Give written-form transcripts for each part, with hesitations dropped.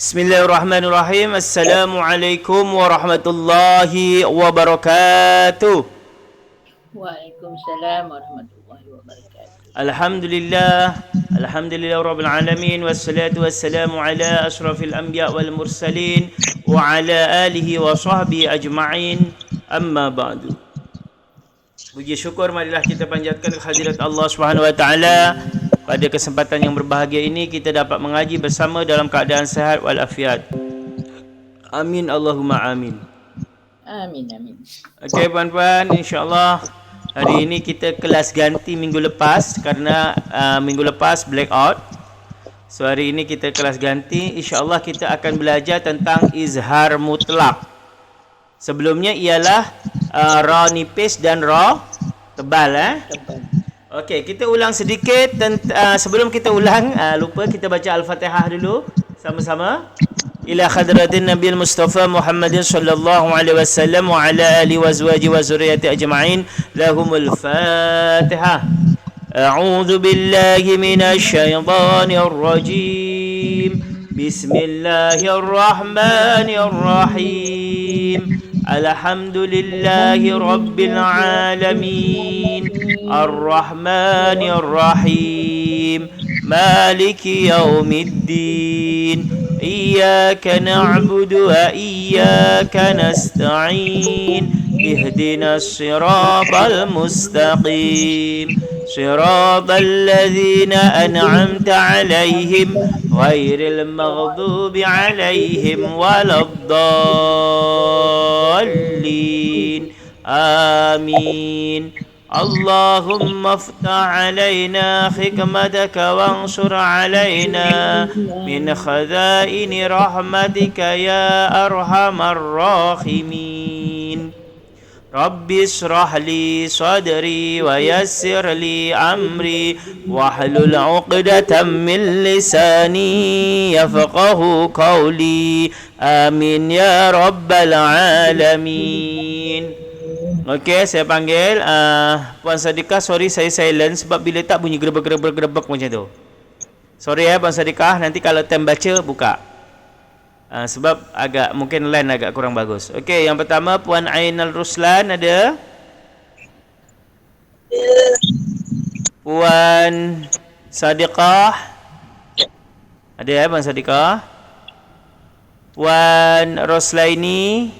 Bismillahirrahmanirrahim. Assalamualaikum warahmatullahi wabarakatuh. Waalaikumsalam warahmatullahi wabarakatuh. Alhamdulillah. Alhamdulillah rabbil alamin. Wassalatu wassalamu ala ashrafil anbiya wal mursalin wa ala alihi wa sahbihi ajma'in. Amma ba'du. Puji syukur marilah kita panjatkan kehadirat Allah Subhanahu wa taala. Pada kesempatan yang berbahagia ini kita dapat mengaji bersama dalam keadaan sehat walafiat. Amin Allahumma amin. Amin amin. Okey puan-puan, insya-Allah hari ini kita kelas ganti minggu lepas kerana minggu lepas blackout. So hari ini kita kelas ganti, insya-Allah kita akan belajar tentang izhar mutlak. Sebelumnya ialah ra nipis dan ra tebal Okey, kita ulang sedikit sebelum kita ulang lupa kita baca Al-Fatihah dulu sama-sama. Ila hadratin Nabi Mustafa Muhammadin sallallahu alaihi wasallam wa ala alihi wa azwaji wa zurriyyati ajma'in. Lahumul Fatihah. A'udzu billahi minasy syaithanir rajim. Bismillahirrahmanirrahim. Alhamdulillahi rabbil alamin. Ar-Rahmanir Rahim. Maliki yaumiddin. Iyyaka na'budu wa iyyaka nasta'in. Ihdinas siratal mustaqim. Siratal ladzina an'amta 'alaihim ghairil maghdubi 'alaihim waladdallin. Amin. اللهم افتح علينا حكمتك وانشر علينا من خزائن رحمتك يا أرحم الراحمين. رب اشرح لي صدري ويسر لي أمري واحلل عقدة من لساني يفقه قولي آمين يا رب العالمين. Okey, saya panggil Puan Sadikah. Sorry saya silent sebab bila tak bunyi gerebek macam tu. Sorry Puan Sadikah, nanti kalau time baca buka. Sebab agak mungkin line agak kurang bagus. Okey, yang pertama Puan Ainal Ruslan ada? Puan Sadikah? Ada Puan Sadikah? Puan Roslaini?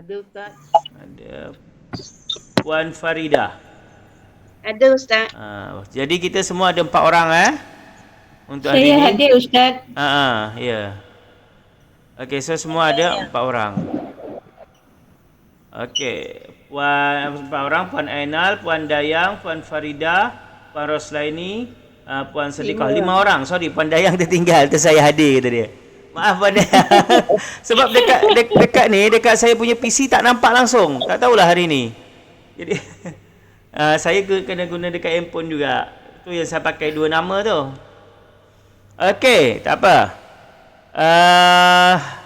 Ada Ustaz. Ada. Puan Farida. Ada Ustaz. Jadi kita semua ada 4 orang untuk hari Saya ini. hadir Ustaz. Ya. Okey, so semua ada 4 orang. Okey, Puan 4 orang, Puan Ainal, Puan Dayang, Puan Farida, Puan Roslaini, Puan Sedekah. 5 orang. Sorry, Puan Dayang tertinggal, saya hadir kata dia. Maaf pada sebab dekat ni dekat saya punya PC tak nampak langsung. Tak tahulah hari ni. Jadi saya kena guna dekat handphone juga. Tu yang saya pakai 2 nama tu. Okey, tak apa.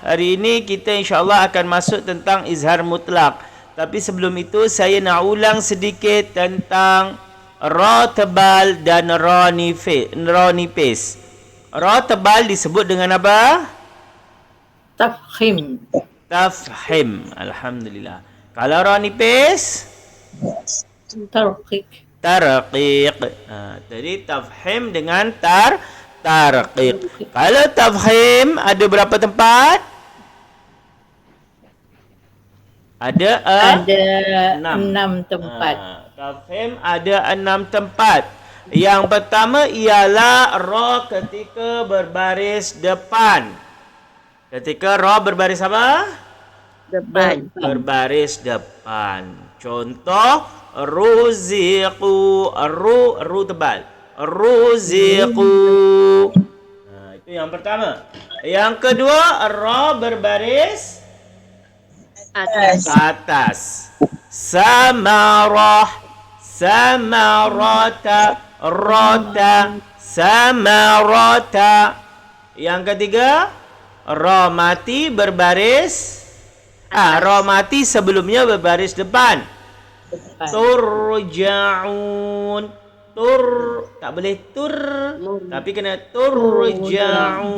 Hari ini kita insya-Allah akan masuk tentang izhar mutlak. Tapi sebelum itu saya nak ulang sedikit tentang ra tebal dan ra nipis. Ra tebal disebut dengan apa? Tafkhim. Tafhim. Alhamdulillah. Kalau ra nipis? Tarqiq. Tarqiq. Jadi tafhim dengan tarqiq. Kalau tafhim ada berapa tempat? Ada 6 tempat. Tafhim ada 6 tempat. Yang pertama ialah ra ketika berbaris depan. Ketika ra berbaris apa? Depan. Berbaris depan. Contoh ruziqu. Ru tebal. Ruziqu. Itu yang pertama. Yang kedua ra berbaris atas. Samarah. Samarata. Rota. Samarata. Yang ketiga ra mati berbaris ra mati sebelumnya berbaris depan. Turja'un. tak boleh Mur. tapi kena turja'un.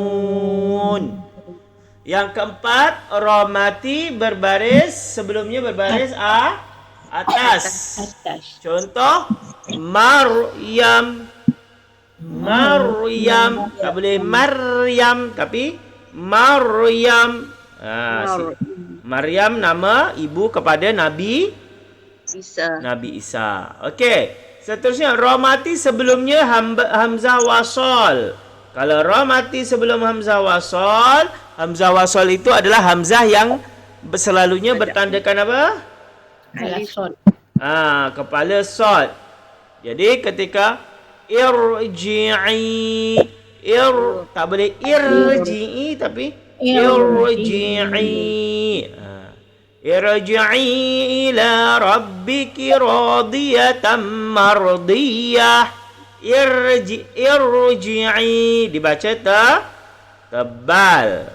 Yang keempat, ra mati berbaris, sebelumnya berbaris atas. Atas. Contoh, Maryam. Maryam, tak boleh Maryam tapi Maryam. Maryam nama ibu kepada Nabi Isa. Okey. Seterusnya ra mati sebelumnya hamzah wasal. Kalau ra mati sebelum hamzah wasal itu adalah hamzah yang selalunya bertandakan apa? Alasot. Kepala sod. Jadi ketika irji'i tak boleh irji'i tapi irji'i. Irji'i ila rabbiki radiyatan mardiyah. Irji'i dibaca tebal.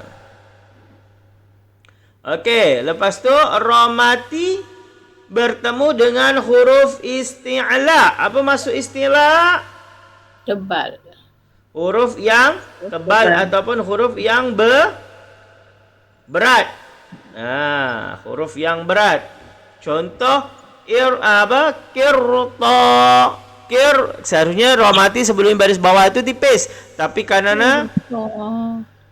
Okey, lepas tu ra mati bertemu dengan huruf isti'la. Apa maksud isti'la? Tebal. Huruf yang tebal ataupun huruf yang berat. Huruf yang berat. Contoh kirta. Seharusnya ra mati sebelum baris bawah itu tipis, tapi karena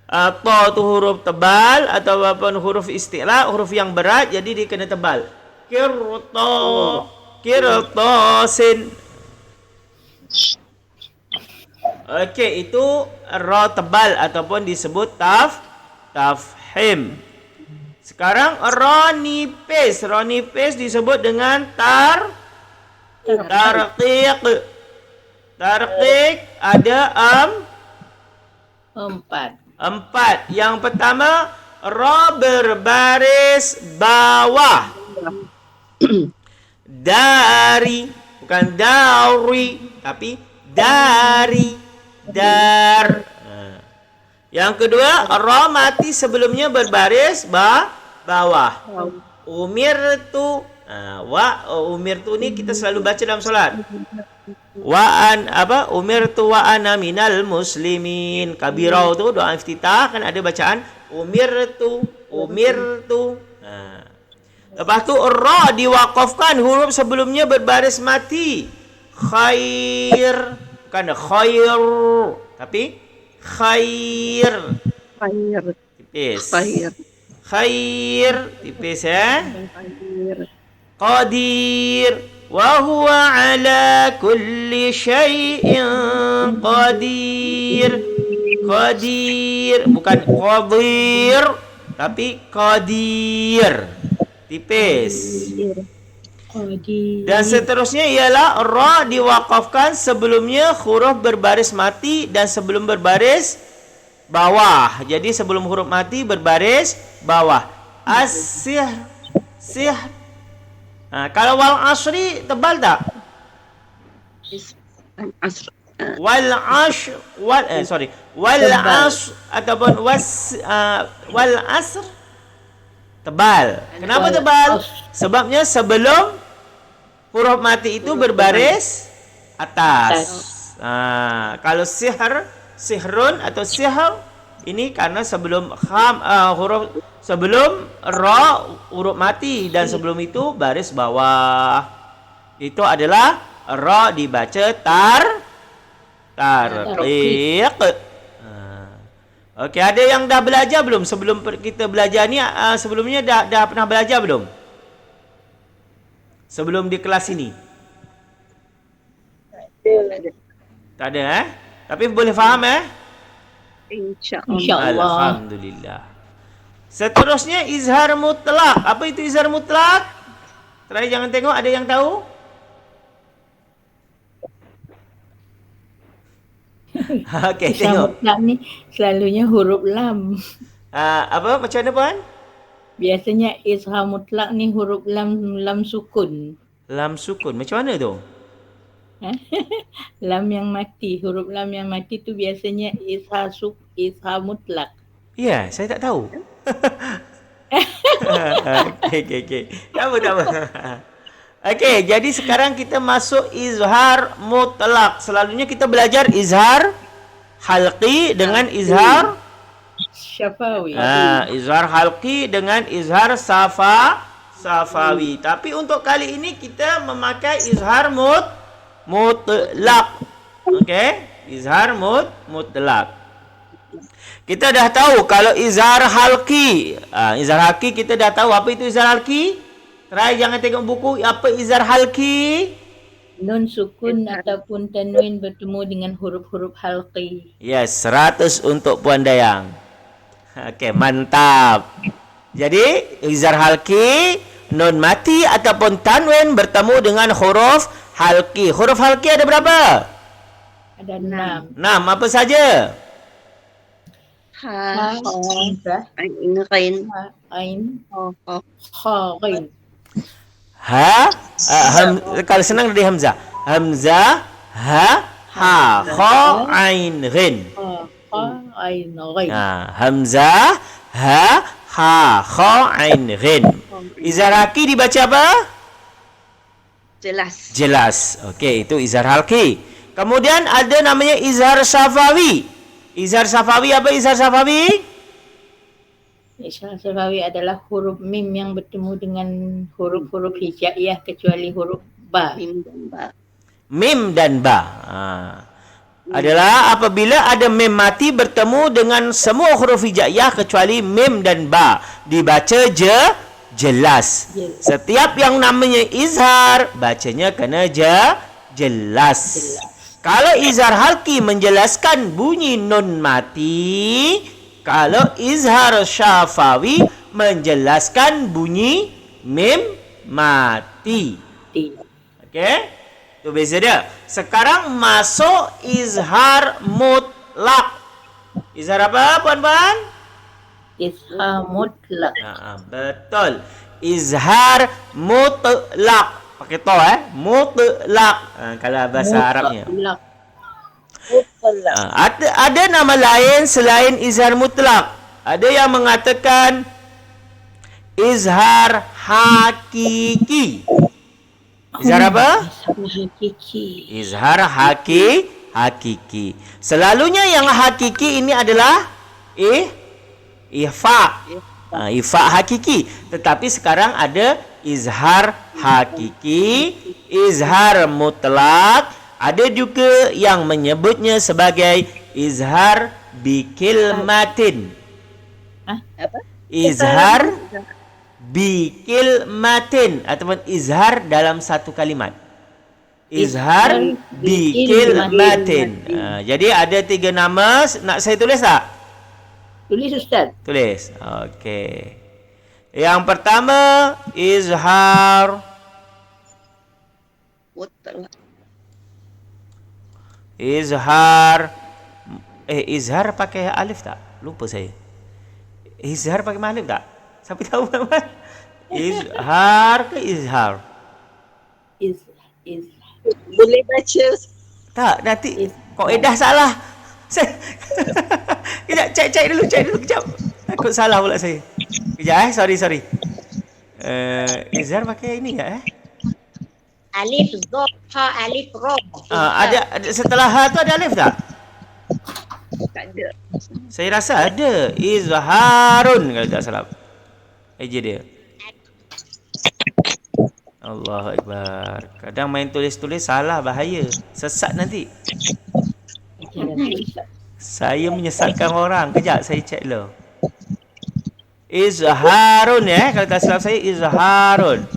ta tu huruf tebal ataupun huruf isti'la, huruf yang berat, jadi dia kena tebal. Kirtasin. Okey, itu ra tebal ataupun disebut tafhim. Sekarang ra nipis. Ra nipis disebut dengan tarqiq. Tarqiq ada empat. Yang pertama, ra berbaris bawah. Dari, bukan dari, tapi dari. Dar. Yang kedua, ra mati sebelumnya berbaris bawah. Umirtu. Umirtu ni kita selalu baca dalam solat. Umirtu wa ana minal muslimin. Kabirau tu doa iftitah kan ada bacaan umirtu. Lepas tu ra diwaqafkan, huruf sebelumnya berbaris mati. Khair, bukan khair tapi khair. Tipis. Khair tipis Qadir. Wa huwa ala kulli syai'in qadir. Qadir, bukan qadir tapi qadir. Tipis. Dan seterusnya ialah ra diwaqafkan sebelumnya huruf berbaris mati dan sebelum berbaris bawah. Jadi sebelum huruf mati berbaris bawah. Sih. Kalau wal asri tebal tak? Wal asr ataupun wal asr tebal. Kenapa tebal? Sebabnya sebelum huruf mati itu berbaris atas. Kalau sihrun atau sihr ini karena sebelum sebelum ra huruf mati dan sebelum itu baris bawah. Itu adalah ra dibaca tarqiq. Okey, ada yang dah belajar belum sebelum kita belajar ni? Sebelumnya dah pernah belajar belum? Sebelum di kelas ini? Tak ada Tapi boleh faham InsyaAllah. Alhamdulillah. Seterusnya izhar mutlak. Apa itu izhar mutlak? Terakhir jangan tengok, ada yang tahu? Okey, tengok. Mutlak ni selalunya huruf lam. Apa macam mana puan? Biasanya izhar mutlak ni huruf lam sukun. Lam sukun. Macam mana tu? Lam yang mati, huruf lam yang mati tu biasanya izhar mutlak. Ya, saya tak tahu. Okey. Tak apa. Okey, jadi sekarang kita masuk izhar mutlak. Selalunya kita belajar izhar halqi dengan izhar Syafawi. izhar halqi dengan izhar safawi. Tapi untuk kali ini kita memakai izhar mutlak. Okey, izhar mutlak. Kita dah tahu kalau izhar halqi. Izhar halqi kita dah tahu apa itu izhar halqi. Try jangan tengok buku. Apa izhar halqi? Nun sukun ataupun tanwin bertemu dengan huruf-huruf halqi. Yes, 100 untuk Puan Dayang. Okey, mantap. Jadi, izhar halqi, nun mati ataupun tanwin bertemu dengan huruf halqi. Huruf halqi ada berapa? Ada 6. 6. Apa saja? Ha. Hamzah, Ain. Ghain. ain, Ha. kha, ghain. Kalau senang dari hamzah. Hamzah, ha, kha, ain, ghin. Kha, ain, ghain. Hamzah, ha, kha, ain, ghin. Izhar halqi dibaca apa? Jelas. Jelas. Okey, itu izhar halqi. Kemudian ada namanya izhar syafawi. Izhar syafawi apa izhar syafawi? Izhar syafawi adalah huruf mim yang bertemu dengan huruf-huruf hijaiyah kecuali huruf ba. Mim dan ba. Mim dan ba. Adalah apabila ada mim mati bertemu dengan semua huruf hijaiyah kecuali mim dan ba. Dibaca jelas. Setiap yang namanya izhar, bacanya kena jelas. Kalau izhar halqi menjelaskan bunyi nun mati, kalau izhar syafawi menjelaskan bunyi mim mati. Okey? Itu beza dia. Sekarang masuk izhar mutlak. Izhar apa, puan-puan? Izhar mutlak. Betul. Izhar mutlak. Pakai to mutlak. Kalau bahasa Arabnya. Mutlak. Ada nama lain selain izhar mutlak. Ada yang mengatakan izhar hakiki. Izhar apa? Hakiki. Izhar hakiki. Selalunya yang hakiki ini adalah ihfa. Ihfa hakiki. Tetapi sekarang ada izhar hakiki, izhar mutlak, ada juga yang menyebutnya sebagai izhar bikilmatin. Apa? Izhar bikilmatin ataupun izhar dalam satu kalimat. Izhar bikilmatin. Jadi ada 3 nama. Nak saya tulis tak? Tulis Ustaz. Tulis. Okey. Yang pertama izhar Mutlak. izhar pakai alif tak? Lupa saya. Izhar pakai alif tak? Siapa tahu apa? Izhar ke izhar? Boleh baca. Tak, nanti kaedah salah. Kejap, cek dulu kejap. Takut salah pula saya. Kejap sorry. Izhar pakai ini enggak Alif, dha, ha, alif, ra. Ada setelah ha tu ada alif tak? Tak ada. Saya rasa ada. Izharun kalau tak salah. Eja dia. Allahu Akbar. Kadang main tulis-tulis salah, bahaya. Sesat nanti. Saya menyesatkan orang. Kejap saya cek dulu. Izharun kalau tak salah saya izharun.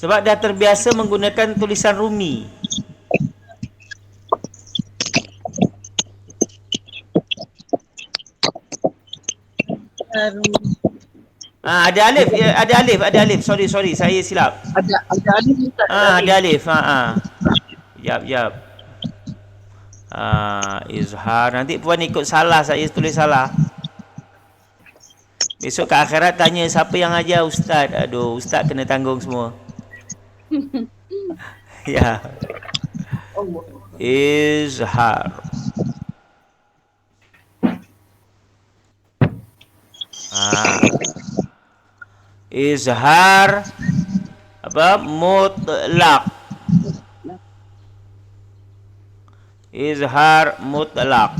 Sebab dah terbiasa menggunakan tulisan Rumi. Ada alif. Sorry, saya silap. Ada alif Ustaz. Ada alif. Yap. Izhar. Nanti puan ikut salah, saya tulis salah. Besok ke akhirat tanya siapa yang ajar ustaz. Aduh, ustaz kena tanggung semua. Ya. Izhar. Izhar apa? Mutlak. Izhar mutlak.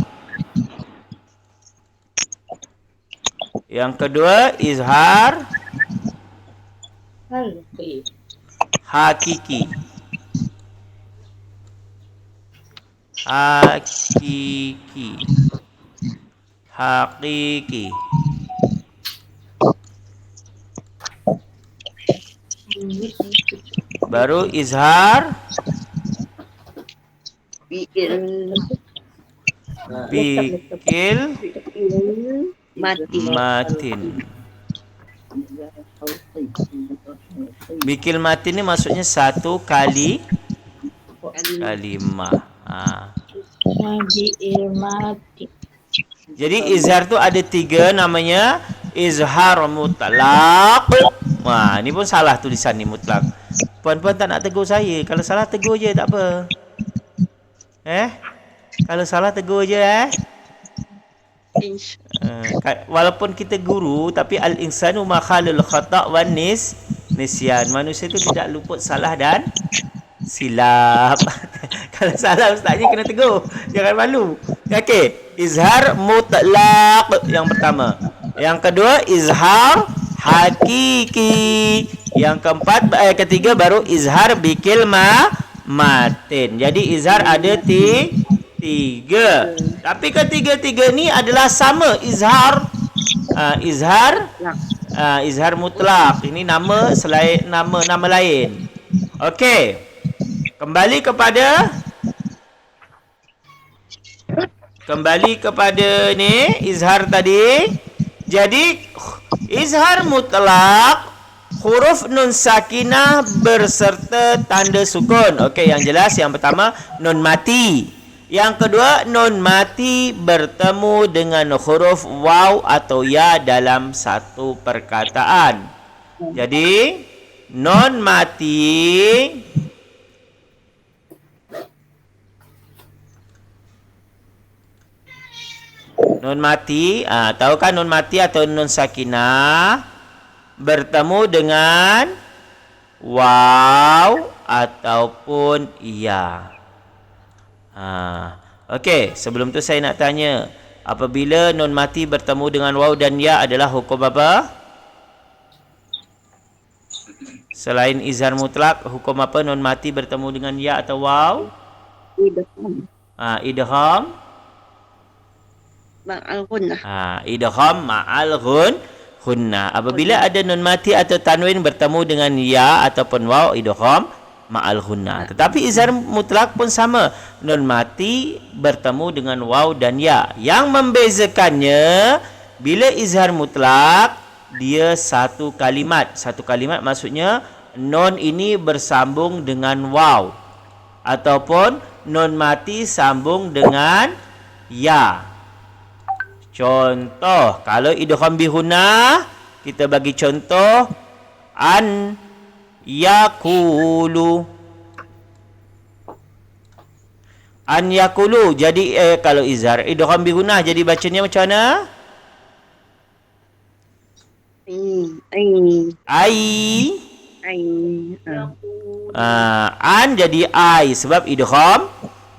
Yang kedua izhar Halqi. hakiki. Hakiki. Hakiki. Baru izhar Bi'il bikil mati. matin. Bikil matin ni maksudnya satu kali kalimah. Nabi ilmati. Jadi izhar tu ada 3 namanya izhar mutlak. Wah, ni pun salah tulisan ni mutlak. Puan-puan tak nak tegur saya. Kalau salah tegur je tak apa. Kalau salah tegur je walaupun kita guru tapi al-insanu ma khalul khata' wan nisyan. Manusia tu tidak luput salah dan silap. Kalau salah ustaznya kena tegur. Jangan malu. Okey, izhar mutlak yang pertama. Yang kedua izhar hakiki. Yang ketiga baru izhar bikil matin. Jadi izhar ada 3. Tapi ketiga-tiga ni adalah sama izhar. Izhar mutlak. Ini nama selain nama lain. Okey. Kembali kepada ni izhar tadi. Jadi izhar mutlak huruf nun sakinah berserta tanda sukun. Okey, yang jelas yang pertama nun mati. Yang kedua nun mati bertemu dengan huruf waw atau ya dalam satu perkataan. Jadi nun mati tahu kan nun mati atau nun sakinah bertemu dengan waw ataupun ya. Okey, sebelum tu saya nak tanya, apabila nun mati bertemu dengan waw dan ya adalah hukum apa? Selain izhar mutlak, hukum apa nun mati bertemu dengan ya atau waw? Idgham ma'al gunnah. Idgham ma'al gunnah. Apabila ada nun mati atau tanwin bertemu dengan ya ataupun waw, idgham ma'al gunnah. Tetapi izhar mutlak pun sama. Nun mati bertemu dengan waw dan ya. Yang membezakannya, bila izhar mutlak, dia satu kalimat. Satu kalimat maksudnya nun ini bersambung dengan waw. Ataupun nun mati sambung dengan ya. Contoh, kalau idgham bi gunnah, kita bagi contoh an yakulu. An yakulu. Jadi kalau izhar idgham bi gunnah jadi bacanya macam mana? An jadi ai sebab idgham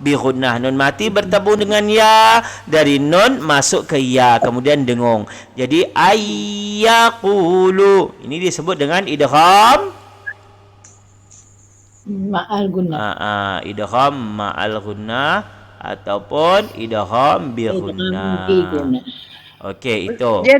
bi gunnah. Nun mati bertemu dengan ya, dari nun masuk ke ya, kemudian dengung. Jadi ayyaqulu. Ini disebut dengan idgham ma'al gunnah. Idgham ma'al gunnah ataupun idgham bi gunnah. Okey, itu. Dia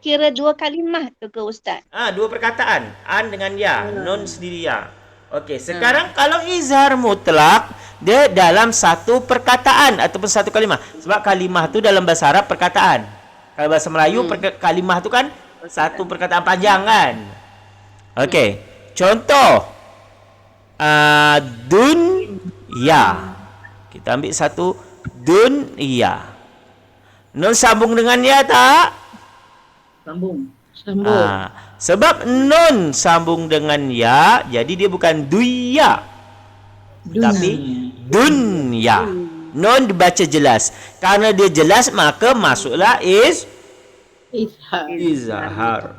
kira 2 kalimah tu ke ustaz? 2 perkataan, an dengan ya, nun sendiri ya. Okey, sekarang kalau izhar mutlak, dia dalam satu perkataan ataupun satu kalimah. Sebab kalimah tu dalam bahasa Arab perkataan. Kalau bahasa Melayu kalimah tu kan satu perkataan panjang kan. Okey, contoh dunya. Kita ambil satu dunya. Nun sambung dengan ya tak? Sambung. Sebab nun sambung dengan ya, jadi dia bukan duya, tapi dunya. Nun dibaca jelas. Karena dia jelas, maka masuklah izhar.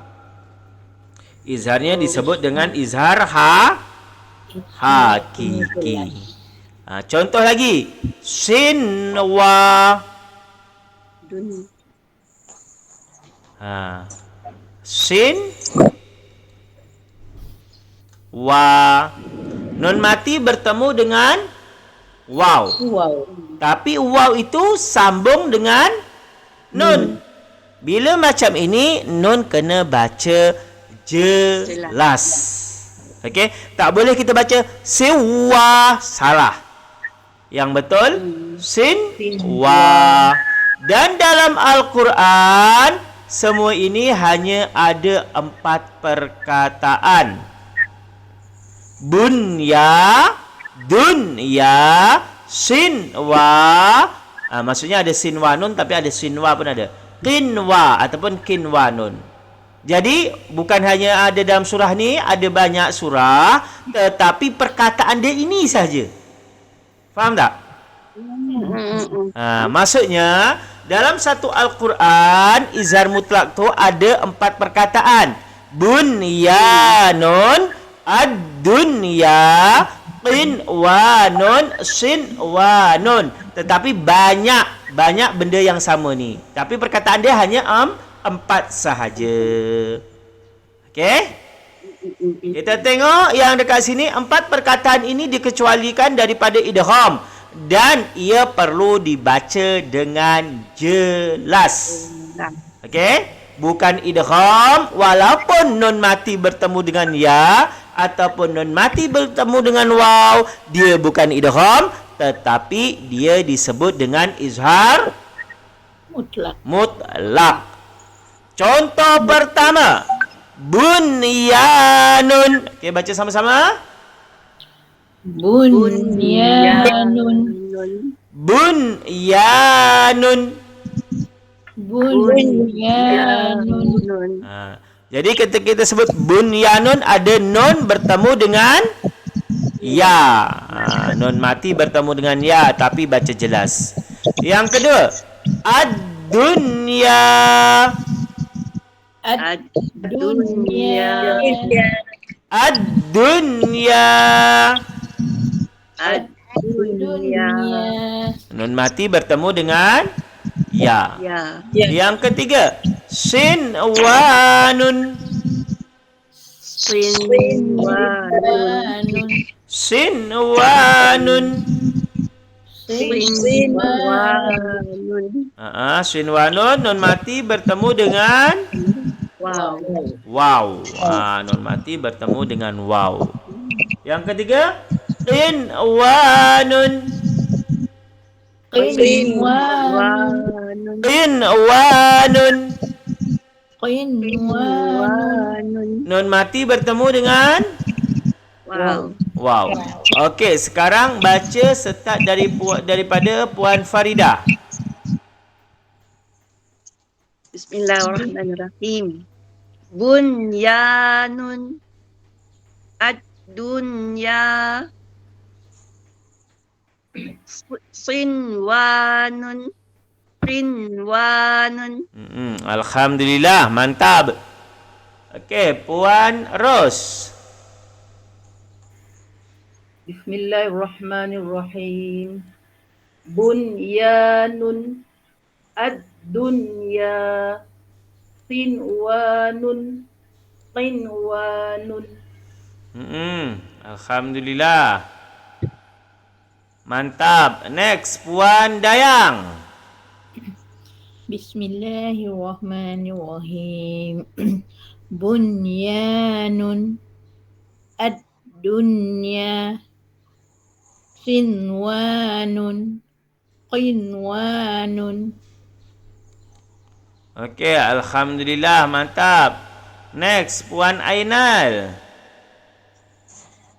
Izharnya disebut dengan izhar hakiki. Contoh lagi, sinwa. Dun. Sin wa. Nun mati bertemu dengan waw. Wow. Tapi waw itu sambung dengan nun. Bila macam ini, nun kena baca jelas. Okey, tak boleh kita baca siwa, salah. Yang betul sinwa. Dan dalam Al-Quran semua ini hanya ada 4 perkataan. Bunya, dunya, sinwa. Maksudnya ada sinwa nun, tapi ada sinwa pun ada. Qinwa ataupun kinwanun. Jadi bukan hanya ada dalam surah ni, ada banyak surah, tetapi perkataan dia ini saja. Faham tak? Maksudnya dalam satu Al-Quran izhar mutlak tu ada 4 perkataan. Bunyanun, ad-dunya, qinwanun, sinwanun. Tetapi banyak benda yang sama ni. Tapi perkataan dia hanya 4 sahaja. Okey? Kita tengok yang dekat sini, 4 perkataan ini dikecualikan daripada idgham dan ia perlu dibaca dengan jelas. Okey? Bukan idgham walaupun nun mati bertemu dengan ya ataupun nun mati bertemu dengan waw, dia bukan idgham tetapi dia disebut dengan izhar mutlak. Contoh pertama, bunyanun. Okey, baca sama-sama. Bunyanun. Bunyanun. Bunyanun. Jadi ketika kita sebut bunyanun, ada nun bertemu dengan ya. Nun mati bertemu dengan ya, tapi baca jelas. Yang kedua, ad-dunya. Ad-dunya. Ad-dunya. Ad-dunya. Nun mati bertemu dengan ya. Yang ketiga, sinwanun. Sinwanun. Sinwanun. Sinwanun. Sinwanun, nun mati bertemu dengan waw. Nun mati bertemu dengan waw. Yang ketiga, qinwanun. Qinwanun. Qinwanun. Qinwanun. Nun mati bertemu dengan wow. Okey, sekarang baca start daripada Puan Farida. Bismillahirrahmanirrahim. Bunyanun, ad-dunya, sinwanun, rinwanun. Alhamdulillah, mantap. Okey, Puan Ros. Bismillahirrahmanirrahim. Bunyanun, ad-dunya, sinwanun, qinwanun. Alhamdulillah. Mantap. Next, Puan Dayang. Bismillahirrahmanirrahim. Bunyanun. Ad-dunya. Sinwanun. Qinwanun. Okey, alhamdulillah, mantap. Next, Puan Ainal.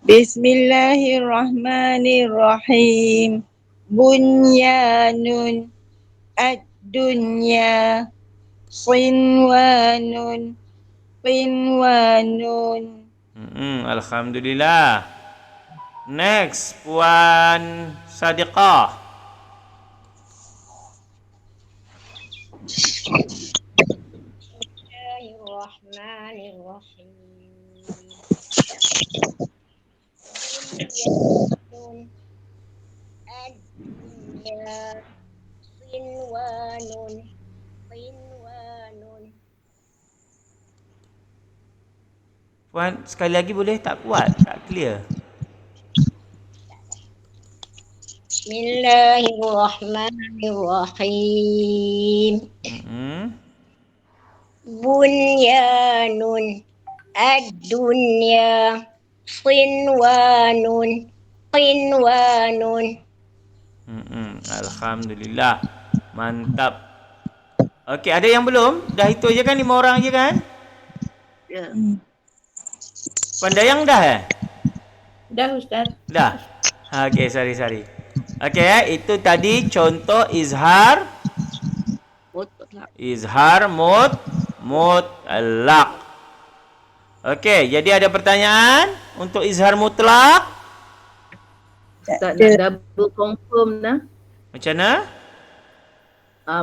Bismillahirrahmanirrahim. Bunyanun, ad-dunya, sinwanun, qinwanun. Alhamdulillah. Next, Puan Sadiqah. Bismillahirrahmanirrahim. Nun. Ad-dunya. Sinwanun. Sinwanun. Puan, sekali lagi boleh? Tak kuat, tak clear. Bismillahirrahmanirrahim. Mm-mm. Bunyanun. Ad-dunya. Sinwanun. Sinwanun. Alhamdulillah. Mantap. Okey, ada yang belum? Dah itu je kan 5 orang je kan? Ya. Puan Dayang dah Dah Ustaz. Dah. Okey, sorry. Okey, itu tadi contoh izhar Mutlak. mutlaq. Okey, jadi ada pertanyaan untuk izhar mutlaq? Tak nak double confirm nah. Macam mana?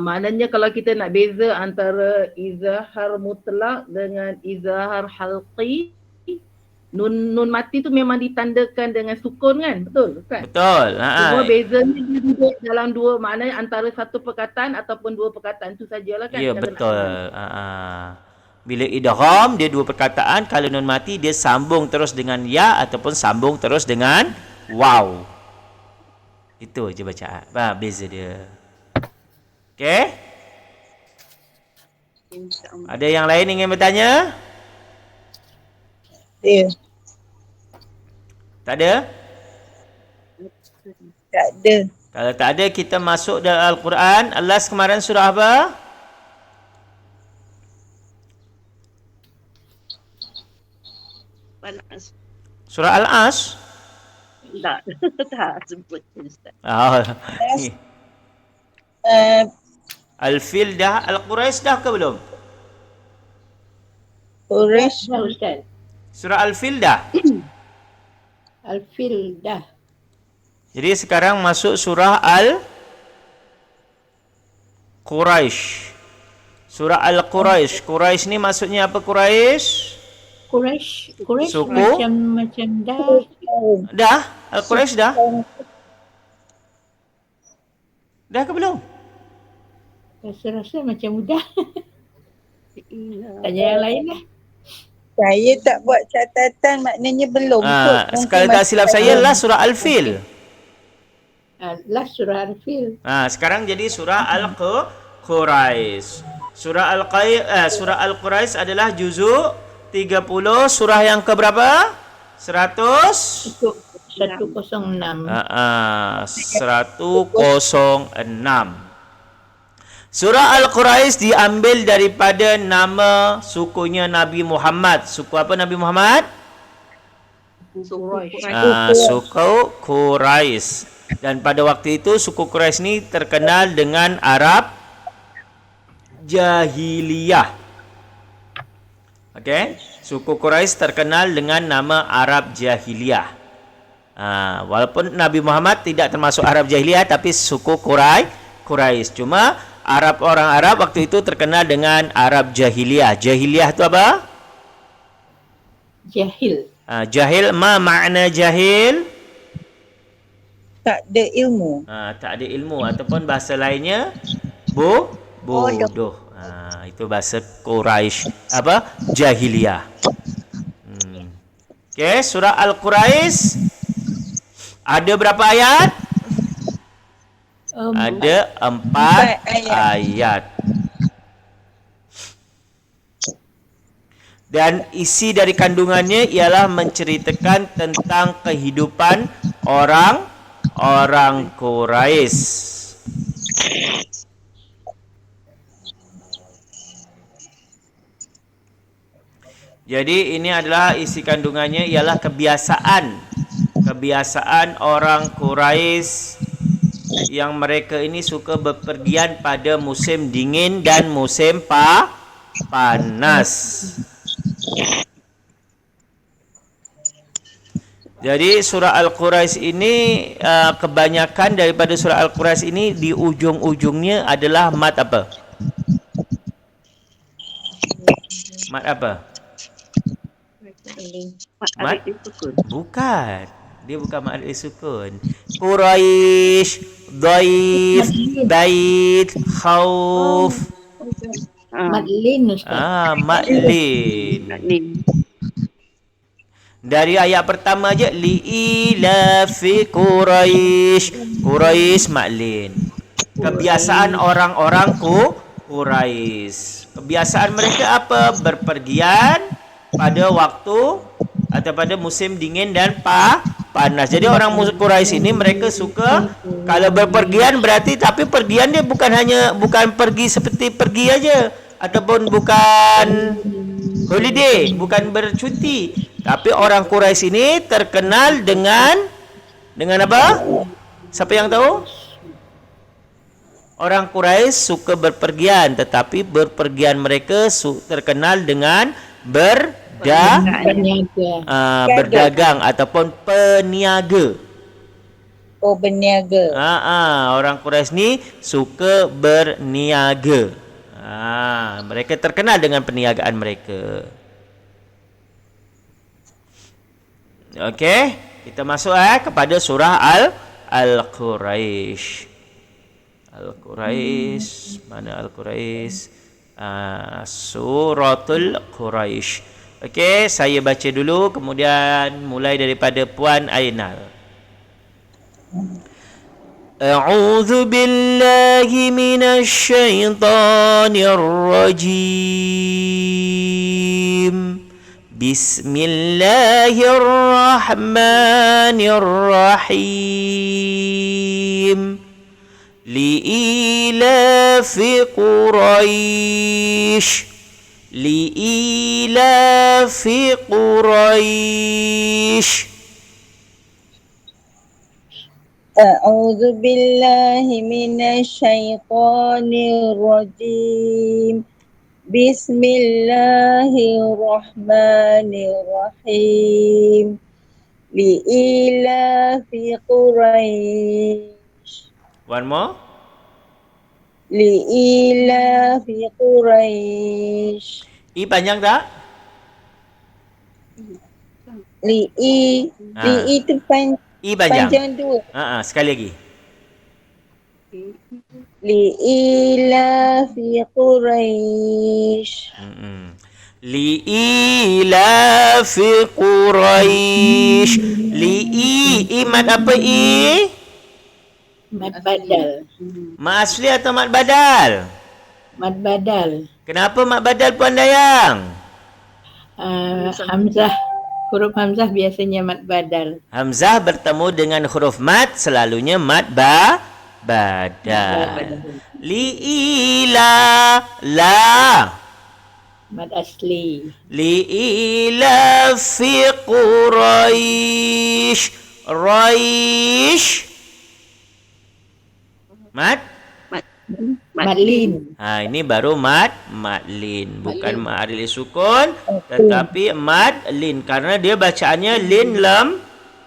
Maknanya kalau kita nak beza antara izhar mutlak dengan izhar halqi, nun mati tu memang ditandakan dengan sukun kan? Betul kan? Betul. Cuma bezanya dia duduk dalam dua, maknanya antara satu perkataan ataupun dua perkataan tu sajalah kan? Ya, Cara nak betul. kenal. Bila idgham dia dua perkataan, kalau nun mati dia sambung terus dengan ya ataupun sambung terus dengan waw. Itu je bacaan. Beza dia. Okey? InsyaAllah. Ada yang lain ingin bertanya? Ya, Tak ada? tak ada. Kalau tak ada, kita masuk dalam Al-Quran. Last kemarin surah apa? Panas. Surah Al-As? Tak. Tak sebut Ustaz. Oh. Uh, Al-Fil dah, Al-Quraisy dah ke belum? Quraish, Dah Ustaz. Surah Al-Fil dah. Al-Fil dah. Jadi sekarang masuk surah Al-Quraisy. Surah Al-Quraisy. Quraisy ni maksudnya apa Quraisy? Quraisy Suku? macam dah. Dah? Al-Quraisy dah? Dah ke belum? Rasa-rasa macam mudah. Iya. Tanya yang lain lah. saya tak buat catatan, maknanya belum. Sekali tak silap saya lah surah Al-Fil. Last surah Al-Fil. Sekarang jadi surah Al-Quraisy. Surah Al-Quraisy adalah juzuk 30, surah yang ke berapa? 100? 106. 106. Surah Al-Quraisy diambil daripada nama sukunya Nabi Muhammad. Suku apa Nabi Muhammad? Suku Quraisy. Dan pada waktu itu suku Quraisy ni terkenal dengan Arab Jahiliyah. Okey, suku Quraisy terkenal dengan nama Arab Jahiliyah. Walaupun Nabi Muhammad tidak termasuk Arab Jahiliyah, tapi suku Quraisy. Cuma orang Arab waktu itu terkenal dengan Arab Jahiliyah. Jahiliyah itu apa? Jahil. Jahil, makna jahil? Tak ada ilmu. Tak ada ilmu ataupun bahasa lainnya bodoh. Itu bahasa Quraisy, apa? Jahiliyah. Okey, surah Al-Quraisy ada berapa ayat? Ada 4 ayat. Dan isi dari kandungannya ialah menceritakan tentang kehidupan orang Quraisy. Jadi ini adalah isi kandungannya ialah kebiasaan orang Quraisy yang mereka ini suka bepergian pada musim dingin dan musim panas. Jadi surah Al-Quraisy ini kebanyakan daripada surah Al-Quraisy ini di ujung-ujungnya adalah mad apa? Mad apa? Lin. Mat Mat? alif disukun. Bukan. Dia bukan mad alif sukun. Quraish, Dhaif, Bait, Khauf. Madlin Ustaz. Maklin. Lin. Dari ayat pertama je liilafi Quraish. Quraish maklin. Kebiasaan orang-orang Quraish. Kebiasaan mereka apa? Berpergian pada waktu atau pada musim dingin dan panas. Jadi orang Quraisy ini mereka suka kalau berpergian berarti tapi pergian dia bukan pergi seperti pergi aja ataupun bukan holiday, bukan bercuti. Tapi orang Quraisy ini terkenal dengan apa? Siapa yang tahu? Orang Quraisy suka berpergian, tetapi berpergian mereka terkenal dengan berdagang ataupun peniaga. Oh, berniaga. Orang Quraisy ni suka berniaga. Mereka terkenal dengan perniagaan mereka. Okey, kita masuk kepada surah Al-Quraisy. Al-Quraisy, mana Al-Quraisy? Suratul Quraisy. Okey, saya baca dulu kemudian mulai daripada Puan Ainal. A'udzu billahi minasy syaithanir rajim. Bismillahirrahmanirrahim. Li'ilafi Quraisy. Li'ilafi Quraisy. A'udzu billahi minasy syaithanir rajim. Bismillahirrahmanirrahim. Li'ilafi Quraisy. One more. Li'ilafi Quraisy. I panjang tak? Li'i itu I panjang. panjang dua. Sekali lagi. Li'ilafi Quraisy. Li'ilafi Quraisy. Li'i mad apa i? Mad badal. Mad asli atau mad badal? Mad badal. Kenapa mad badal Puan Dayang? Hamzah. Huruf Hamzah biasanya mad badal. Hamzah bertemu dengan huruf mad selalunya mad badal. Li'ila la. Mad asli. Li'ila fi Quraisy. Raish. Mad? Madlin. Ini baru madlin, bukan mad alif sukun tetapi madlin karena dia bacaannya lin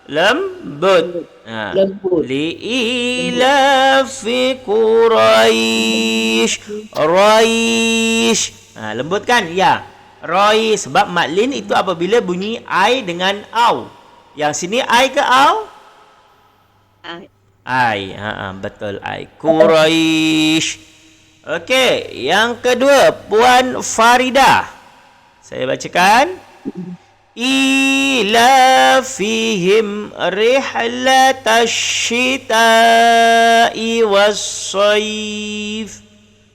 lembut. Lembut. Li'ila fi Quraisy. Raish. Lembut kan? Ya. Raish sebab madlin itu apabila bunyi ai dengan au. Yang sini ai ke au? Ai, betul ai. Quraisy. Okey, yang kedua Puan Faridah. Saya bacakan. Ila fihim rihlatash shita'i was-sayf.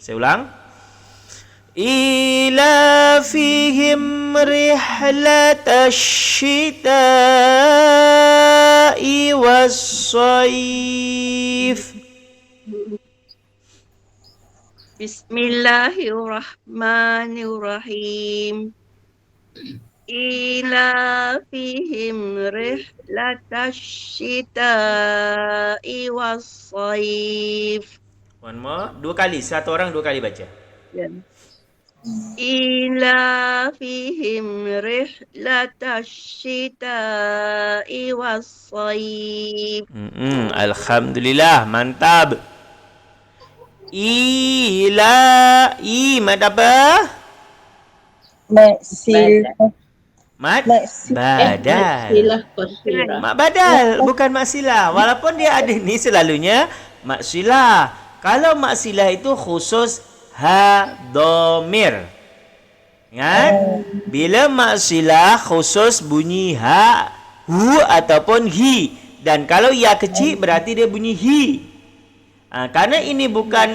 Saya ulang. Ila fihim rihlatash shita'i was-sayf. Bismillahirrahmanirrahim. Ila fihim rihlatash shita'i was-sayf. One more. Dua kali. Satu orang dua kali baca. Ila fihim rihlatash shita'i was-sayf. Alhamdulillah, mantap. Ila mad apa? Mad sil. Mad Maksi- badal. Silah qasirah. Mak badal, bukan mak silah. Walaupun dia ada ni selalunya mak silah. Kalau mak silah itu khusus ha dhamir. Ingat? Bila mak silah khusus bunyi ha, hu ataupun hi. Dan kalau ya kecil berarti dia bunyi hi. Karena ini bukan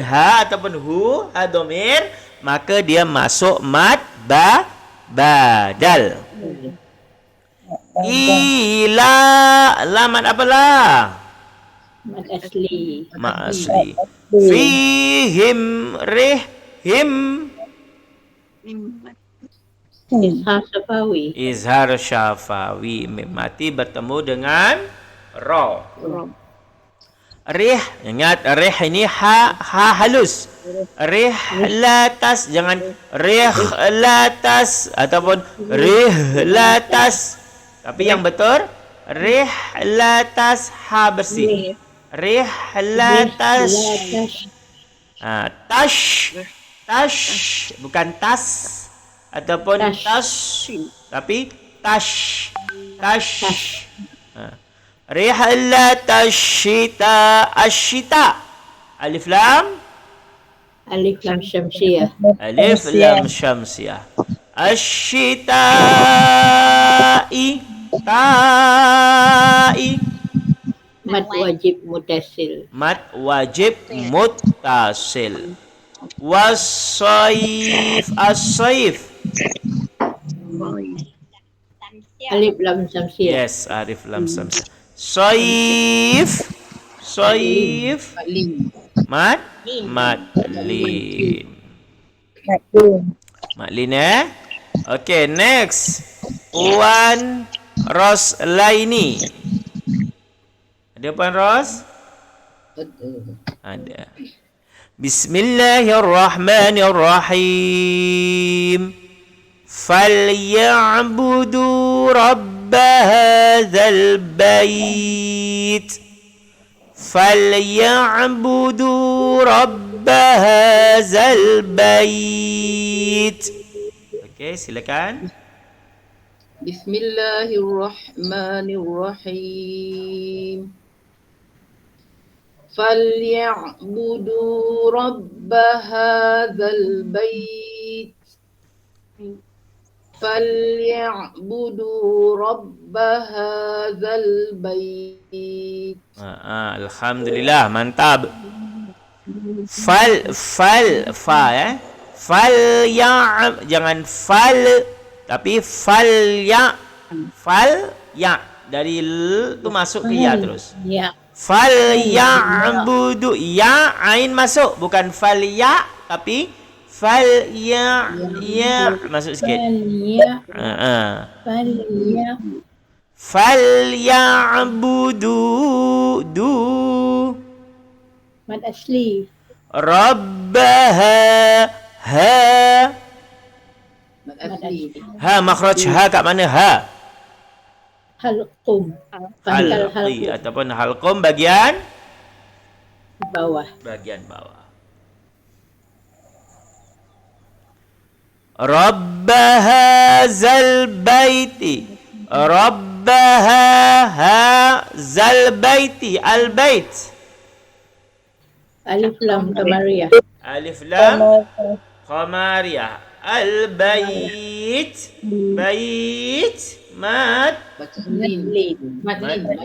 ha ataupun hu, ha dhamir, maka dia masuk mad badal. Ila lamat apalah? Mad asli. Mak asli. Fihim rihim Izhar safawi. izhar syafawi. Mim mati bertemu dengan ra. Rih, ingat rih ini ha halus. Rih latas, jangan rih latas ataupun rih latas. Tapi yang betul rih latas ha bersih. Rih latas. Tash bukan tas ataupun tash, tapi tash. Rihlat asyita asyita. Alif lam Alif lam syamsiyah. alif lam syamsiyah. Asyita'i ta'i. Mad wajib mutasil. Mad wajib muttasil. Was-saif as-saif. Alif lam syamsiyah. Yes, alif lam syamsiyah. Saif mad lin. Maklin Okay, next. Puan Roslaini. Ada Puan Ros? Ada. Bismillahirrahmanirrahim. فليعبدوا رب هذا البيت فليعبدوا رب هذا البيت. Okey, silakan. Bismillahirrahmanirrahim. فليعبدوا رب هذا البيت فليعبدوا رب هذا البيت. Alhamdulillah, mantap. Fal jangan fal, tapi fal ya dari l tu masuk ke ya terus. Ya. Fal ya'budu, ya ain masuk, bukan fal ya tapi fal ya masuk sikit. Fal ya'budu du Mad asli. rabbaha ha makhraj ha kat mana ha? Halqum. Pangkal Halqi halqum. ataupun halqum bagian Bawah. bawah. Rabbaha zal baiti. Rabbaha zal baiti. Al bait. Alif lam qamariyah. Alif lam qamariyah. Al bait. Bait mad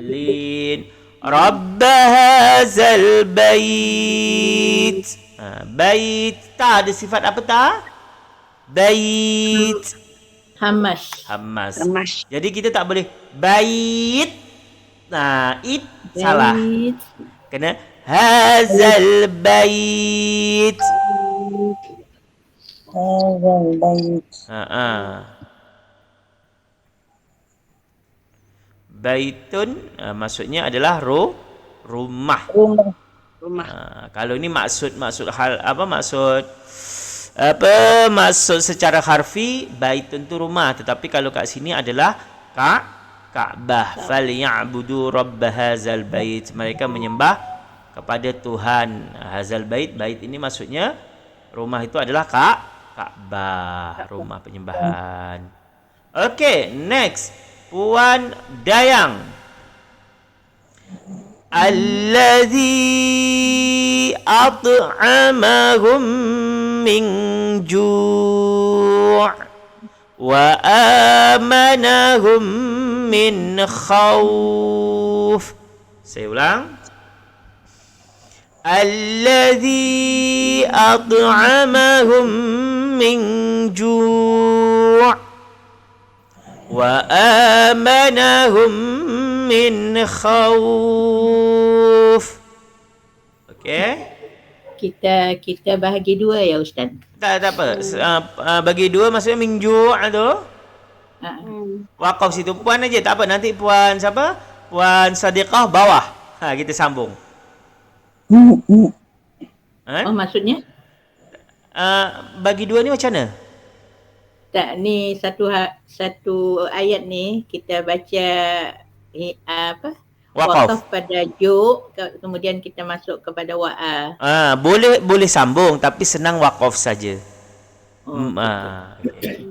lin. Rabbaha zal bait. Bait tak ada sifat apa tak? Bait Hamas. Hamas. Jadi kita tak boleh bait. It salah. Bait. Kena hazal bait. Baitun maksudnya adalah rumah. Kalau ni maksud hal apa maksud secara harfi baitun tu rumah, tetapi kalau kat sini adalah Ka'bah. Falyabudu rabb hadzal bait. Mereka menyembah kepada Tuhan hadzal bait. Bait ini maksudnya rumah itu adalah Ka'bah, rumah penyembahan. Okey, next. Puan Dayang. Allazi at'amahum min ju' wa amanahum min khawf. Saya ulang. Allazi at'amahum min ju' wa amanahum min khawf. Okey. Kita bahagi dua ya Ustaz. Tak apa. Bagi dua maksudnya min ju' tu. Ha. Wakaf situ puan aja, tak apa. Nanti puan siapa? Puan Sadiqah bawah. Kita sambung. Oh maksudnya? Bagi dua ni macam mana? Tak, ni satu ayat ni kita baca Wakaf. pada ju, kemudian kita masuk kepada wa'a. Boleh sambung tapi senang wakaf saja. Okay.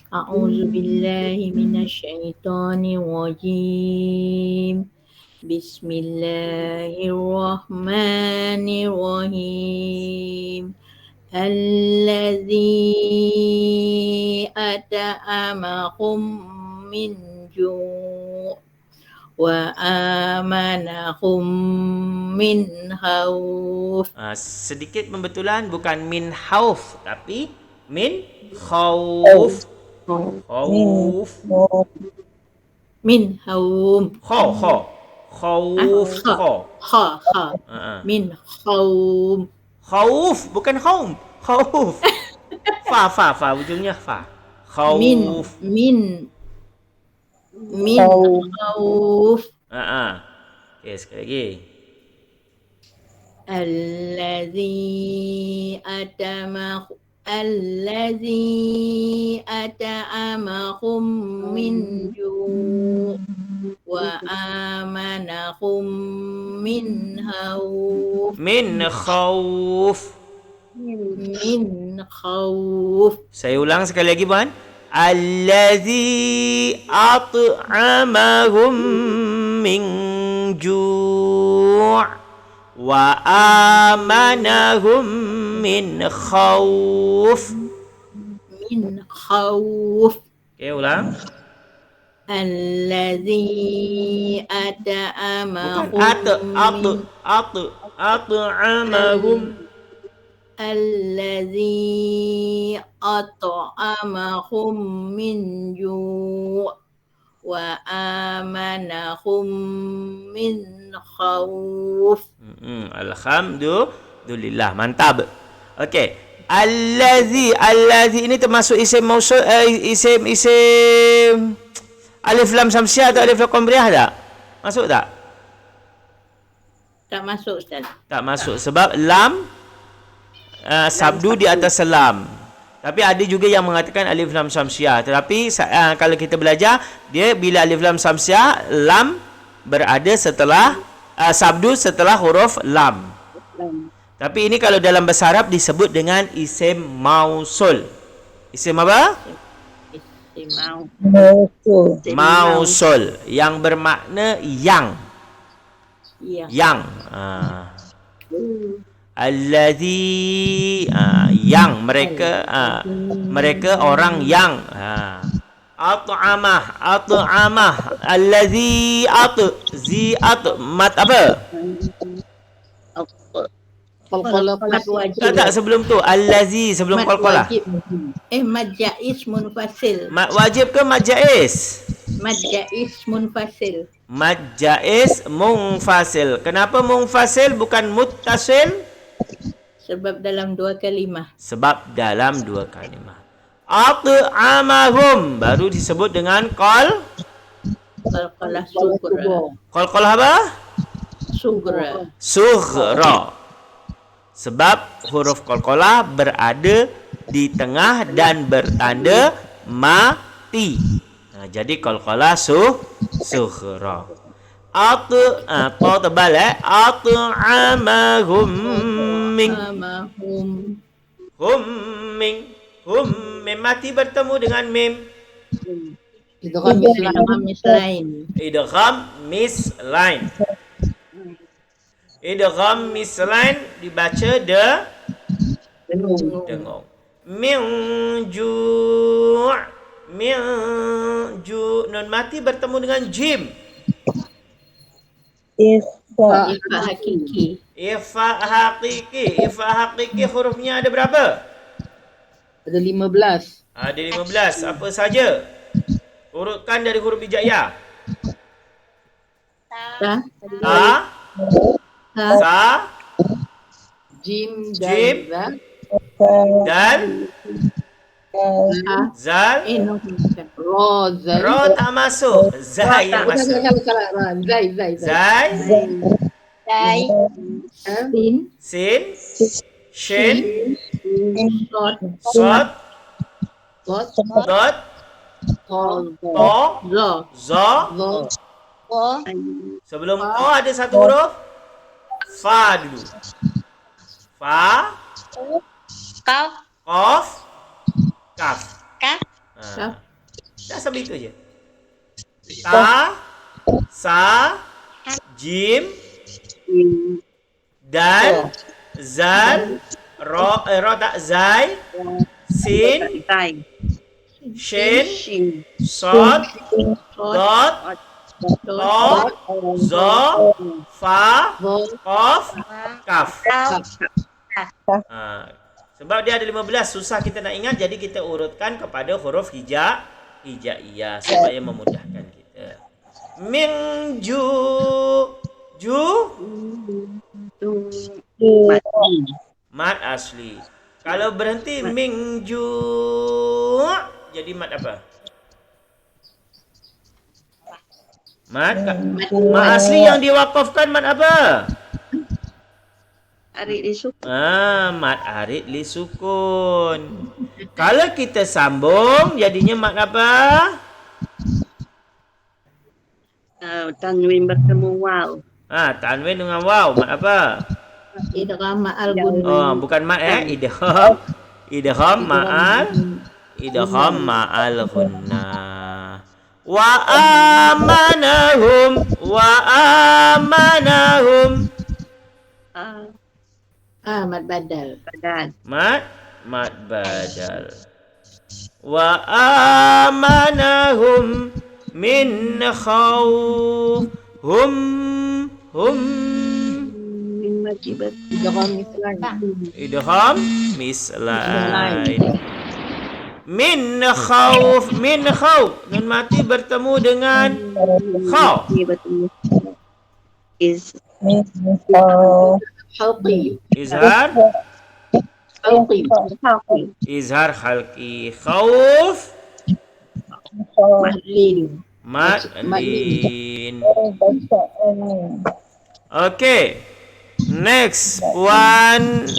A'udzu billahi minasyaitonir rajim. Bismillahirrahmanirrahim. Allazi at'amahum min ju' wa amanahum min khauf. Sedikit pembetulan, bukan min khauf tapi min khauf. Khauf. Min haum. Khauf. Min khaum. Khauf bukan khaum. Khauf. Fa ujungnya fa. Khauf. Min khauf. Okey, sekali lagi. Allazi at'amahum min ju' wa amanahum min khauf. Min khauf. Min khauf. Saya ulang sekali lagi, Puan. Allazi at'amahum min ju' wa amanahum min khauf. Min khauf. Okey, ulang. Allazi at'amahum at'amahum. Allazi at'amahum min ju' wa amanahum min khauf. Alhamdulillah, mantap. Okey. Allazi ini termasuk isim mausul, isim alif lam samsiah atau alif lam qamriyah tak? Masuk tak? Tak masuk Ustaz. Tak masuk sebab lam sabdu di atas lam. Tapi ada juga yang mengatakan alif lam samsiah. Tetapi kalau kita belajar, dia bila alif lam samsiah, lam berada setelah sabdu setelah huruf lam. Tapi ini kalau dalam bahasa Arab disebut dengan isim mausul. Isim apa? Mausul yang bermakna yang. Yang. Allazi yang mereka orang yang at'amah allazi mat apa? Tak sebelum tu allazi sebelum qalqalah. Mad jaiz munfasil. Mad wajib ke mad jaiz? Mad jaiz munfasil. Mad jaiz munfasil. Kenapa munfasil bukan muttasil? Sebab dalam dua kalimah. At'amahum baru disebut dengan qalqalah sughra. Qalqalah apa? Sughra. Sebab huruf qalqalah berada di tengah dan bertanda mati. Jadi qalqalah sughra. Ta tebal at'amahum min hum mim mati bertemu dengan mim. Idgham mislain. Idgham mislain. Idgham mislain dibaca dengung. Min ju' nun mati bertemu dengan jim. Ikhfa. Ifa hakiki. Ifa hakiki hurufnya ada berapa? Ada 15. Ada 15. Apa saja? Urutkan dari huruf hijaiyah. Ta. Ta, Ta. sa, Jim Jim. dan dal, Ha. zal. No. Ro, Zai. Ro tak masuk. Zai yang masuk. Salah. Zai. Zai, Zai. Sin. sin, shin, Sod. sod, Kot, dot, Tol, to, Zo. zo. Zo, Ko. Sebelum o ada satu huruf fa dulu. Fa, Kaf. qaf, kaf. Kaf. Ha. Dah sampai itu je. Ta, sa, jim, dal, zal, ro tak zai, sin, shin, sod, Sod. dot, Dot. to, zo, fa, Zo, qaf, kaf. Kaf. Ha. Sebab dia ada 15, susah kita nak ingat, jadi kita urutkan kepada huruf hijaiyah supaya memudahkan kita. Min ju mat asli. Kalau berhenti min ju jadi mat apa? Mat asli yang diwakafkan mat apa? Arik disukun. Mat arid li sukun. Kalau kita sambung jadinya mat apa? Tanwin bertemu waw. Tanwin dengan waw, mat apa? Idgham ma'al gunna. Oh, bukan mat idgham ma'al ghunnah. Wa amanahum Mad badal. Badal. mat badal. Wa amanahum min khawf hum Min majibat. idgham mislain. Min khawf nun mati bertemu dengan khaw. Is Halqi. Izhar halqi. Khawf Mahlin. madlin. Okay. Next, Puan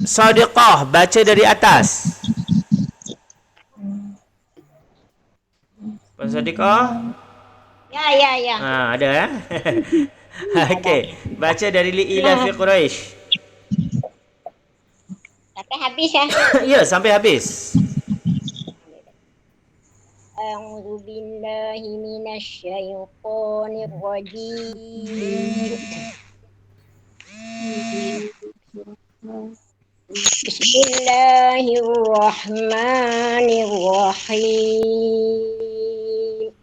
Sadiqah, baca dari atas. Puan Sadiqah? Ya. Ada ya? Okey, baca dari Li'ila fi Quraisy. Sampai habis ya. Ya, sampai habis. A'udzu billahi minasy syaithanir rajim. Bismillahirrahmanirrahim.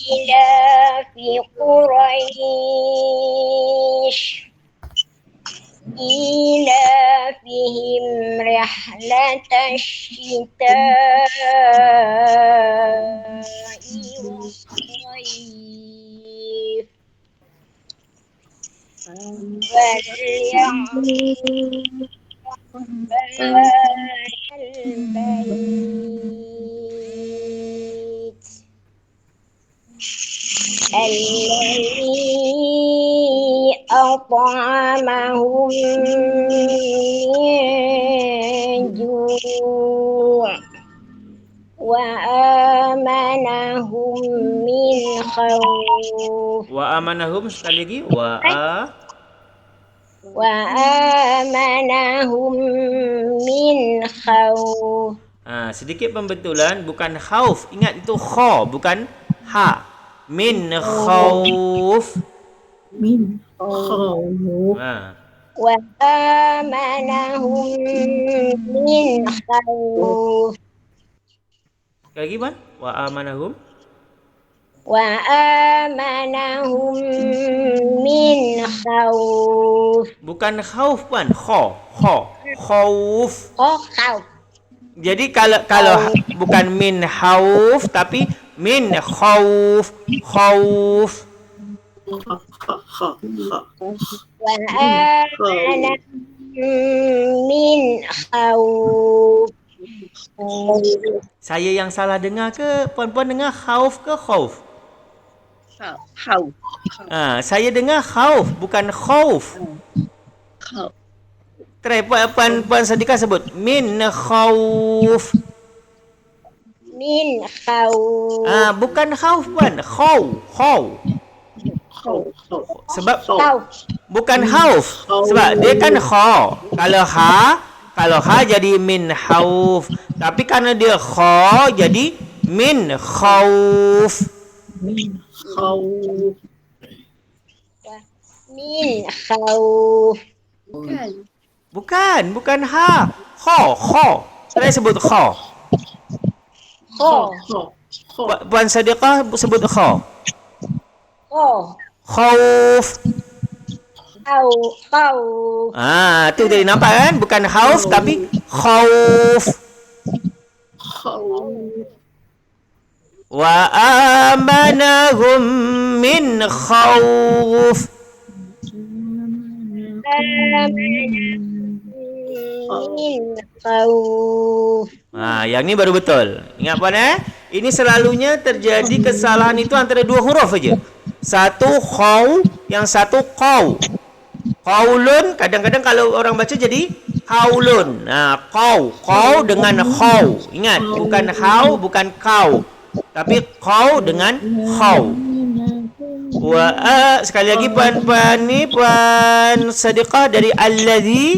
Li'ilafi Quraisy ilafihim rihlatash syita'i was-sayf البيت الذي أطعمهم من جوع وآمنهم من خوف Wa amanahum sekali lagi. وآمنهم من خوف Sedikit pembetulan, bukan khauf. Ingat itu kha, bukan ha. Min khauf. Min khawf. وآمنهم من خوف Sekali lagi, Puan. Wa amanahum. وآمنهم من خوف Bukan khauf, Puan. Kha. Khauf. خوف Jadi kalau bukan min khauf tapi min khauf. وآمنهم من خوف Saya yang salah dengar ke? Puan-puan dengar khauf ke khauf? How? Saya dengar khauf, bukan khauf. How? Try Puan Sadika sebut min khauf. من خوف Bukan khauf, Puan. Khaw. Sebab خوف bukan khauf. Sebab dia kan kha. Kalau ha jadi min khauf. Tapi karena dia kha jadi min khauf. Min khawf. من خوف Bukan ha. Kha. Saya sebut kha. خوف Puan Sadiqah sebut kha. خوف Khauf. خوف Tu tadi nampak kan? Bukan khauf tapi khauf. Wa amanahum min khauf. من خوف Yang ni baru betul. Ingat Puan Ini selalunya terjadi kesalahan itu antara dua huruf aja. Satu khaw, yang satu qaw. Qaulun kadang-kadang kalau orang baca jadi qaulun. Qaw dengan khaw. Ingat, bukan khaw, bukan kau. Tapi qaw dengan khaw. Sekali lagi Puan Sadiqah dari alladhi.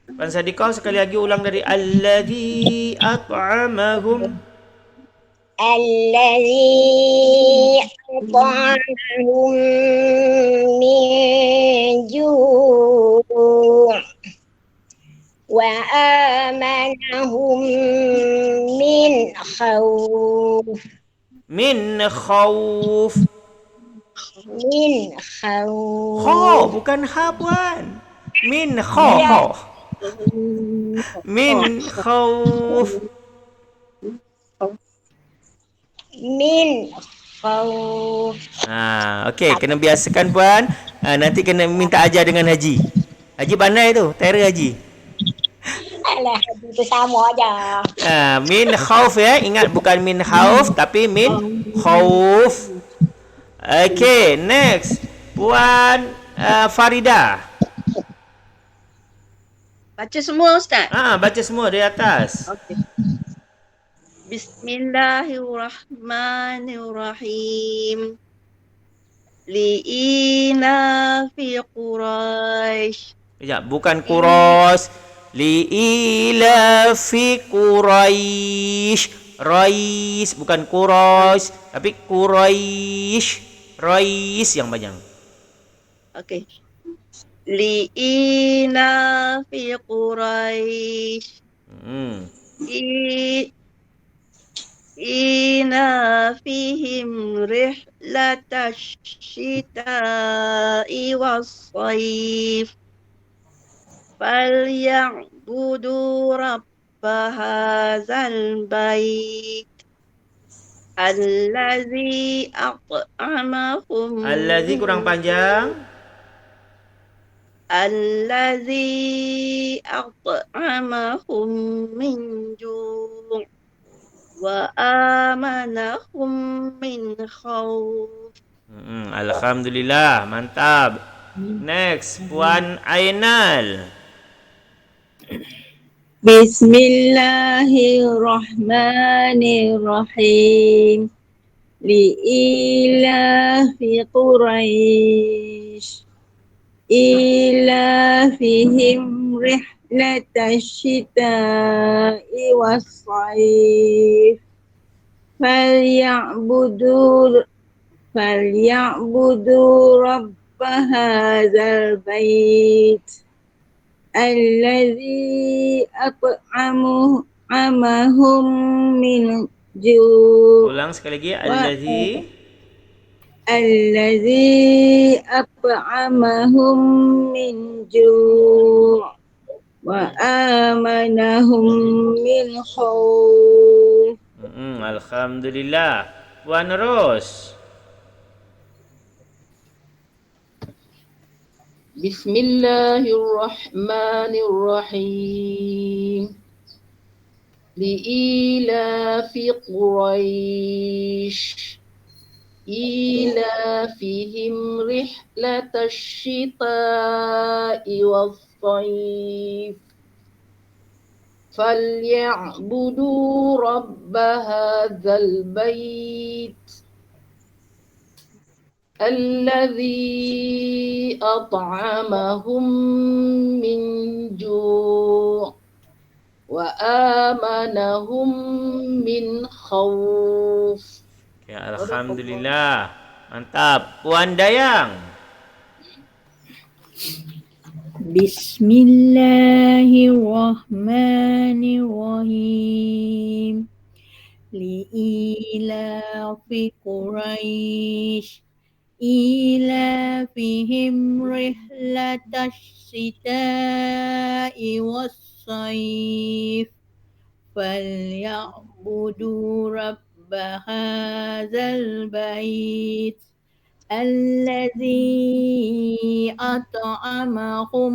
Puan Sadiqah sekali lagi ulang dari alladhi at'amahum. الذي أطعمهم من جوع وآمنهم من خوف Min khauf. من خوف Kha, bukan ha Puan. Min kha. Min khauf. من خوف Okey, kena biasakan Puan. Nanti kena minta ajar dengan Haji. Haji pandai tu, terror Haji. Alah, itu sama aja. Min khauf ya. Ingat bukan min khauf tapi min khauf. Okey, next. Puan Farida. Baca semua Ustaz. Baca semua dari atas. Okey. Bismillahirrahmanirrahim. Li'inafi Quraisy. Sekejap, bukan Quraisy. Li'ilafi Quraisy. Rais, bukan Quraisy, tapi Quraisy. Rais yang panjang. Okey. Li'inafi Quraisy. إيلافهم رحلة الشتاء والصيف فليعبدوا رب هذا البيت الذي أطعمهم Allazi kurang panjang. الذي أطعمهم من جوع وآمنهم من خوف. Alhamdulillah, mantap. Next, Puan Ainal. Bismillahirrahmanirrahim. Li'ilafi Quraisy. إيلافهم رحلة الشتاء والصيف فليعبدوا رب هذا البيت الذي أطعمهم من جوع Ulang sekali lagi. Allazi. الذي أطعمهم من جوع وآمنهم من خوف. Alhamdulillah. Puan Ros. Bismillahirrahmanirrahim. Li'ilafi Quraisy. إيلافهم رحلة الشتاء والصيف فليعبدوا رب هذا البيت الذي أطعمهم من جوع وآمنهم من خوف. Ya, alhamdulillah. Mantap. Puan Dayang. Bismillahirrahmanirrahim. Li'ilafi Quraisy ilafihim rihlatash shita'i was-sayf falyabudu rabb hadzal bait alladzi at'amahum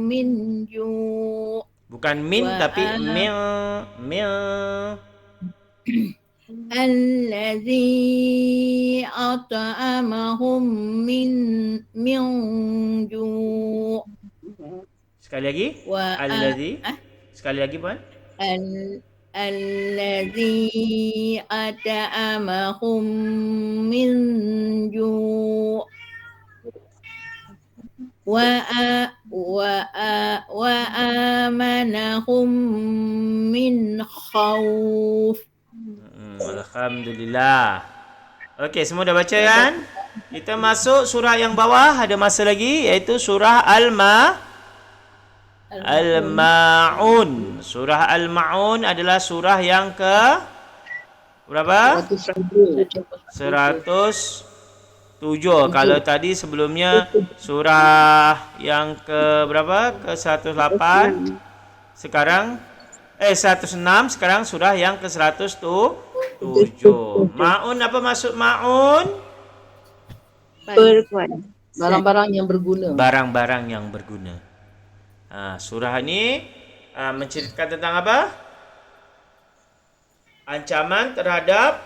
min ju' Bukan min wa tapi mil. alladzi at'amahum min ju' Sekali lagi. wa Allazi. Sekali lagi, Puan. alladzi at'amahum min ju' wa amanahum min khauf. Alhamdulillah. Okey, semua dah baca kan? Kita masuk surah yang bawah, ada masa lagi, iaitu surah Al-Ma'un. Surah Al-Ma'un adalah surah yang ke berapa? 107. Kalau tadi sebelumnya surah yang ke berapa? Ke 108. Sekarang 106, sekarang surah yang ke 107. Ma'un, apa maksud Ma'un? Barang-barang yang berguna. Barang-barang yang berguna. Surah ini menceritakan tentang apa? Ancaman terhadap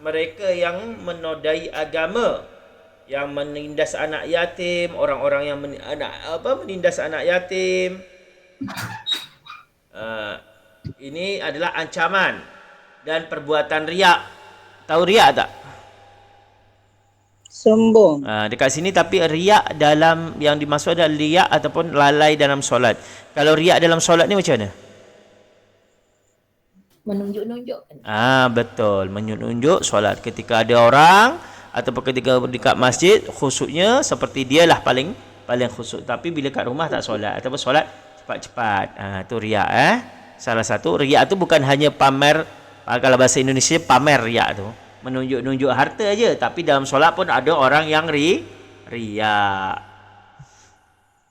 mereka yang menodai agama, yang menindas anak yatim, orang-orang yang menindas anak yatim. Ini adalah ancaman dan perbuatan riak. Tahu riak tak? Sombong. Dekat sini tapi riak dalam yang dimaksud adalah riak ataupun lalai dalam solat. Kalau riak dalam solat ni macam mana? Menunjuk-nunjukkan. Betul, menunjuk solat. Ketika ada orang ataupun ketika dekat masjid, khusyuknya seperti dialah paling khusyuk. Tapi bila kat rumah tak solat ataupun solat cepat-cepat. Tu riak Salah satu riak tu bukan hanya pamer, kalau bahasa Indonesia pamer riak tu. Menunjuk-nunjuk harta aja, tapi dalam solat pun ada orang yang riak.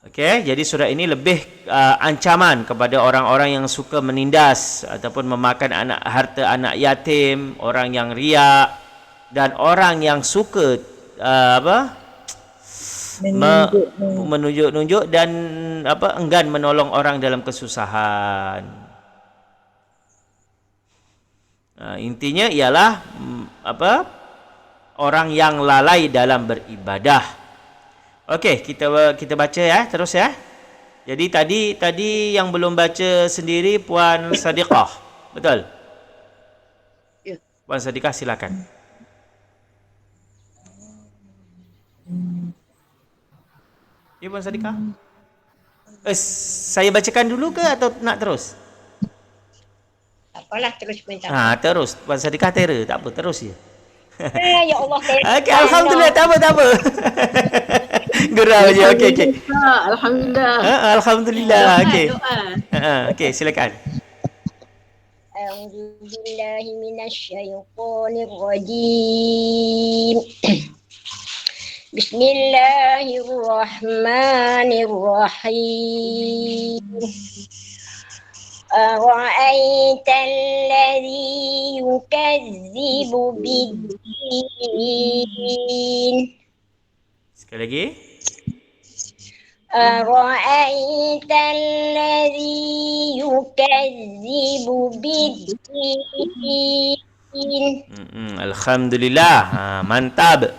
Okey, jadi surah ini lebih ancaman kepada orang-orang yang suka menindas ataupun memakan harta anak yatim, orang yang riak dan orang yang suka menunjuk-nunjuk dan enggan menolong orang dalam kesusahan. Intinya ialah orang yang lalai dalam beribadah. Okey, kita baca terus ya. Jadi tadi yang belum baca sendiri Puan Sadiqah. Betul? Ya. Puan Sadiqah silakan. Ya Puan Sadikah? Saya bacakan dulu ke atau nak terus? Apalah terus minta. Terus. Puan Sadikah terror. Tak apa, terus je. Ya Allah. Okey, alhamdulillah. Tak apa. Geram je. Okey. Alhamdulillah. Alhamdulillah. Okey. Doa. Okey, silakan. A'udzu billahi minasyaitonir rajim. Bismillahirrahmanirrahim. أرأيت الذي يكذب بالدين Sekali lagi. أرأيت الذي يكذب بالدين Alhamdulillah. Mantap.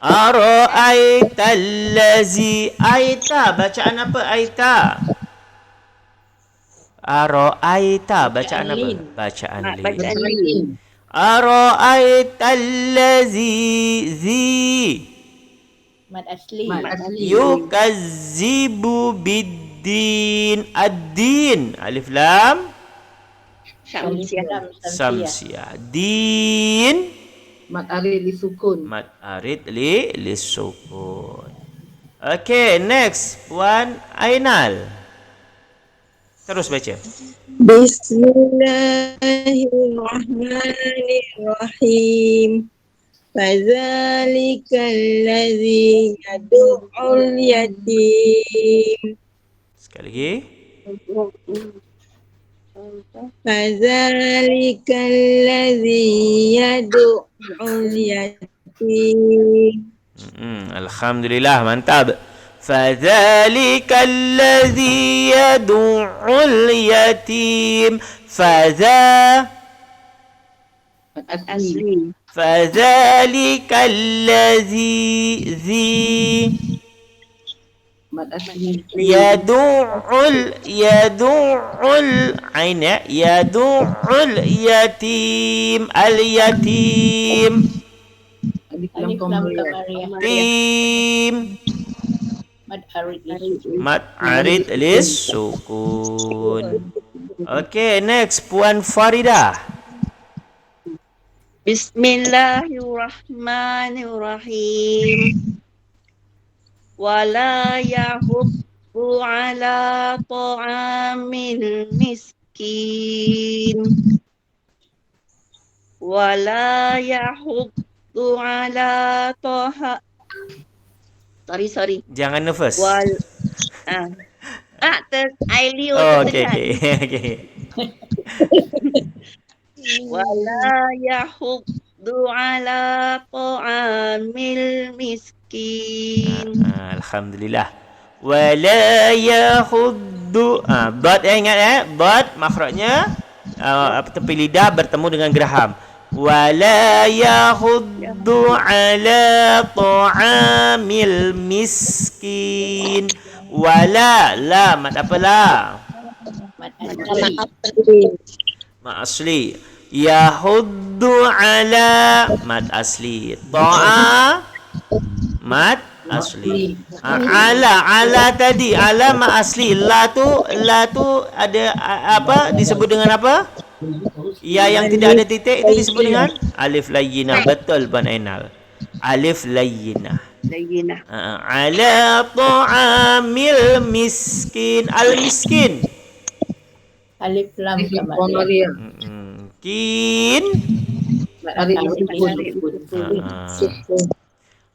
Ara'aita allazi aita. Bacaan apa aita? Ara'aita. Bacaan apa? Bacaan lin. Ara'aita allazi Mad asli. yukazzibu biddin. Ad-din. Alif lam samsiah. Din. Mat arid disukun. Mat arid li sukun. Okay, next. Puan Ainal. Terus baca. Bismillahirrahmanirrahim. Fadzalikal ladzi yad'ul yatim. Sekali lagi. Fadzalikal ladzi yad'ul yatim. Alhamdulillah, mantap. Fadzalika alladhi yad'ul yatim. Asli. Fadzalika alladhi Mat asli. yad'ul ain ya, yad'ul yatim. Al yatim. Alif Alif lam kamariah. Tim. Mad arid lisukun. Mat arid lis sukun. Okay, next Puan Farida. Bismillahirrahmanirrahim. Wala yahuddu ala ta'amil miskin. Wala yahuddu ala Sorry. Jangan nervous. Ailio Okay. Wala yahuddu ala ta'amil miskin. Alhamdulillah. Wala yahuddu. Dot ingat dot makhrajnya tepi lidah bertemu dengan geraham. Wala yahuddu ala ta'amil miskin. Wala la mat apa la? Mad asli. Mat asli. Yahuddu ala mat asli. Ta'a mat asli. Ala tadi ala mat asli. La tu ada apa disebut dengan apa? Ya yang tidak ada titik itu disebut dengan alif layyinah. Betul Puan Ainal. Alif layyinah. Ala ta'amil miskin. Al miskin. Alif lam kamariah. Kamariah. Kin. Mat arid disukun.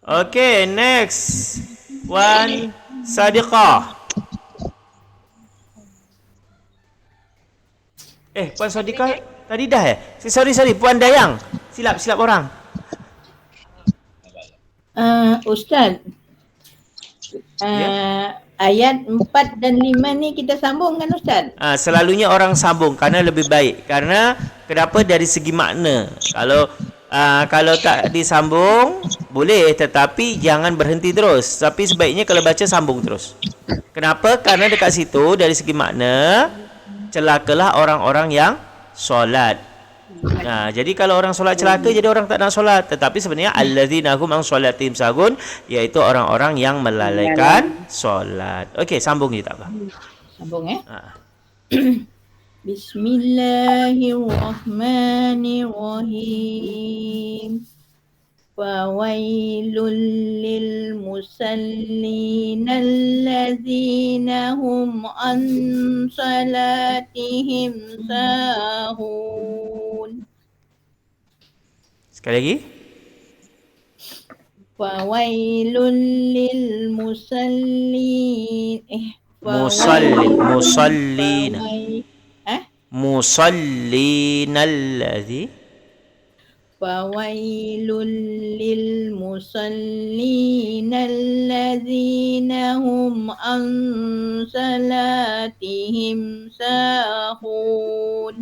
Okay, next. Puan Sadiqah. Puan Sadiqah tadi dah Sorry, Puan Dayang. Silap orang. Ustaz. Ayat 4 dan 5 ni kita sambung kan Ustaz? Selalunya orang sambung kerana lebih baik. Karena kenapa dari segi makna. Kalau tak disambung boleh, tetapi jangan berhenti terus. Tapi sebaiknya kalau baca sambung terus. Kenapa? Karena dekat situ dari segi makna celakalah orang-orang yang solat. Nah, jadi kalau orang solat celaka jadi orang tak nak solat. Tetapi sebenarnya allazina hum an solatihim sahun, iaitu orang-orang yang melalaikan solat. Okey, sambung je tak apa. Sambung Ha. Bismillahirrahmanirrahim. Fawailul lil musallin allazina hum an salatihim sahun. Sekali lagi. Fawailul lil musallin Musallina. Eh? Musallina allazi. Fawailul lil musallin allazina hum an salatihim sahun.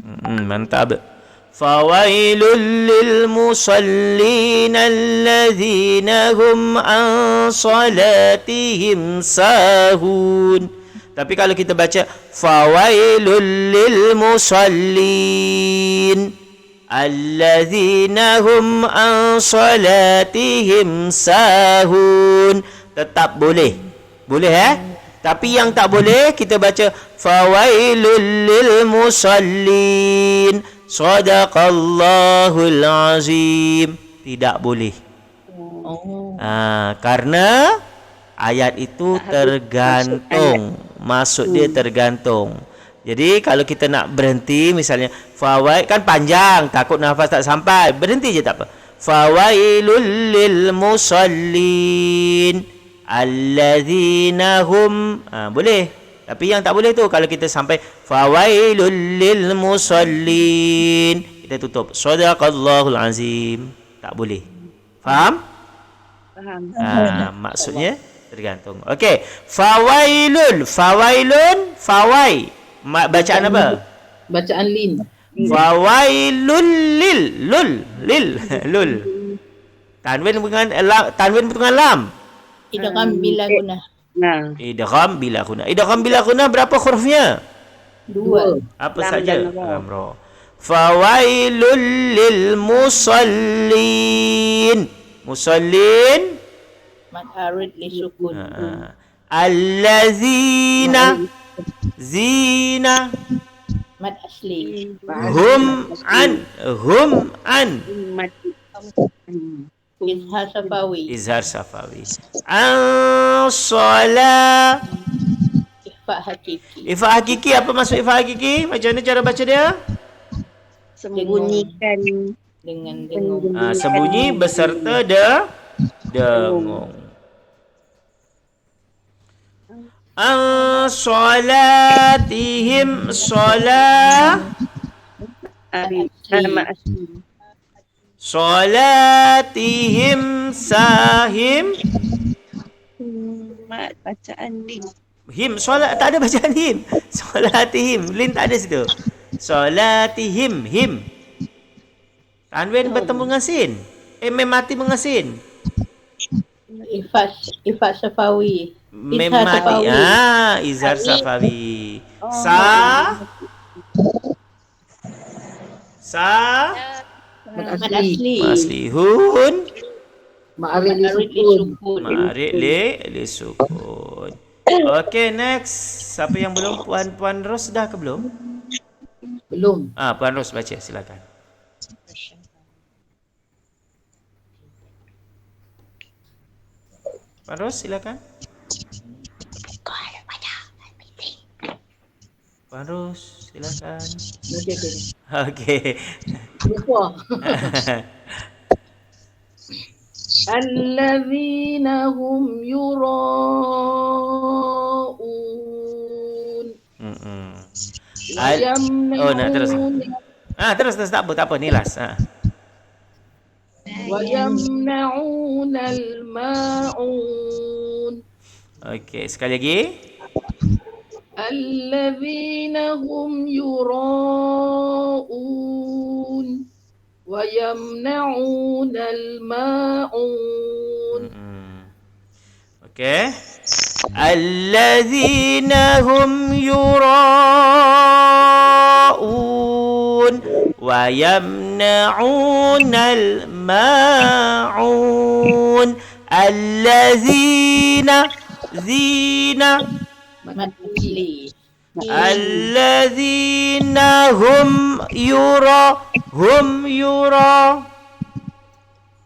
Mantap. Fawailul lil musallin allazina hum an salatihim sahun. Tapi kalau kita baca fawailul lil musallin allazina hum an salatihim sahun, tetap boleh. Boleh Tapi yang tak boleh kita baca fawailul lil musallin sadaqallahul azim. Tidak boleh. Karena ayat itu tergantung. Maksud dia tergantung. Jadi kalau kita nak berhenti misalnya fawaid kan panjang, takut nafas tak sampai, berhenti je tak apa. Fawailul lil musallin allazina hum, boleh. Tapi yang tak boleh tu kalau kita sampai fawailul lil musallin, kita tutup sadaqallahul azim, tak boleh. Faham? Faham. Maksudnya tergantung. Okey, fawailun, fawai. Bacaan apa? Bacaan lin. Fawailul lul. Tanwin dengan lam. Idgham bila guna. Nah, Idgham bila guna berapa hurufnya? 2. Apa Lam saja? dan ra. Lam ra. Fawailul lil musallin. Musallin Mad arid li sukun. allazina zina Mad asli. hum an mati. Izhar safawi. izhar safawi an sala. Ikhfa hakiki. Ifa hakiki, apa maksud ifa hakiki? Macam mana cara baca dia? Sembunyikan Dengan dengung. Sembunyi beserta dengung. An salatihim salatihim sahim. Bacaan lin. Him, solat tak ada bacaan him. Solatihim, lin tak ada situ. Solatihim, him. Tanwin bertemu dengan sin. Mem mati dengan sin. Ifat safawi. Mem Izhar mati. safawi. Izhar safawi. Mad asli. Maslihun. Ma'arid li Arid li sukun. sukun. Ma'arid li sukun. Okay, next. Siapa yang belum? Puan Ros dah ke belum? Belum. Puan Ros baca, silakan. Puan Ros, silakan. Puan Ros, silakan. Okey. Lupa. Allazina hum yura'un. Nak terus. Terus tak apa ni last. Wa yamna'un al-ma'un. Okey, sekali lagi. Allazina hum yura'un wa yamna'un al-ma'un. Okey. Allazina hum yura'un wa yamna'unal ma'un allazina zina Mad asli. allazina hum yura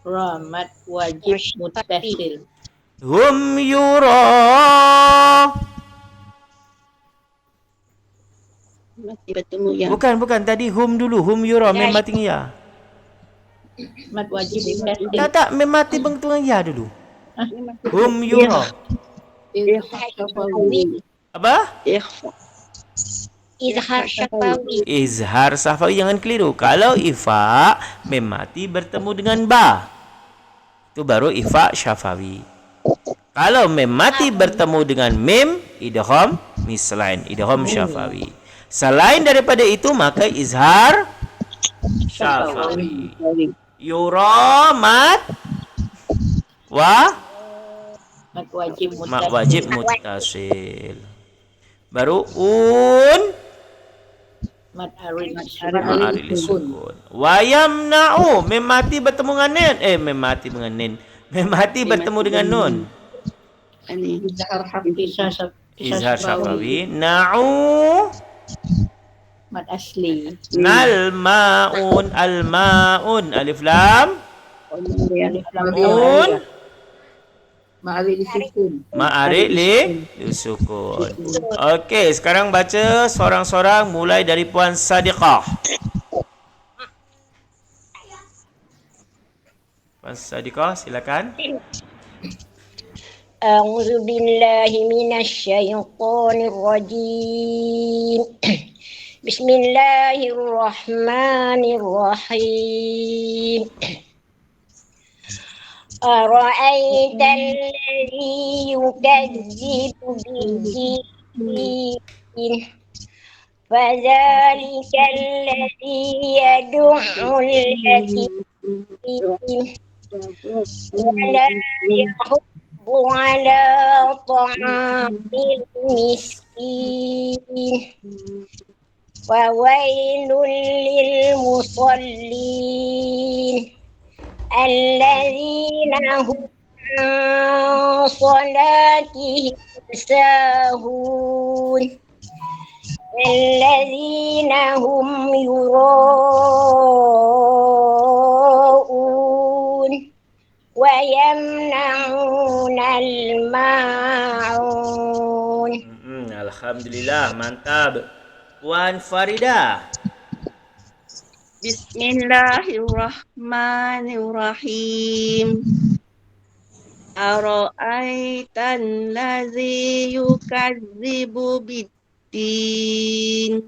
Ra mad wajib muttasil. hum yura Mati bertemu ya. bukan tadi hum dulu, hum yura mem mati dengan ya. Mad wajib muttasil. Tak mem mati dengan ya dulu. Memang Hum yura. Izhar syafawi. Apa? ikhfa. Izhar syafawi. Izhar safawi, jangan keliru. Kalau ifa mem mati bertemu dengan ba, itu baru ifa syafawi. Kalau mem mati bertemu dengan mim, idgham mislain, idgham syafawi. Selain daripada itu maka izhar syafawi. Yura mat wa Mad wajib mak muttasil. wajib muttasil. Baru un Mad arid ma'aril sukun. Wa yamna'u mem mati bertemu dengan nin. Mem mati dengan nin. Mem mati bertemu dengan nun. Ani. Izhar hafiz. Izhar syafawi. Na'u Mad asli. nal ma'un al ma'un alif lam Alif lam nun Ma'aril sukun. ma'arif li sukun. Okey, sekarang baca seorang-seorang mulai dari Puan Sadiqah. Puan Sadiqah, silakan. A'udzu billahi minasyaitonir rajim. Bismillahirrahmanirrahim. أرأيت الذي يكذب بالدين فذلك الذي يدع اليتيم ولا يحض على طعام المسكين وويل للمصلين الذين هم عن صلاتهم ساهون الذين هم يراءون ويمنعون الماعون. Alhamdulillah, mantap. Puan Farida. Bismillahirrahmanirrahim. Ara'aitan lazi yukadzibu biddin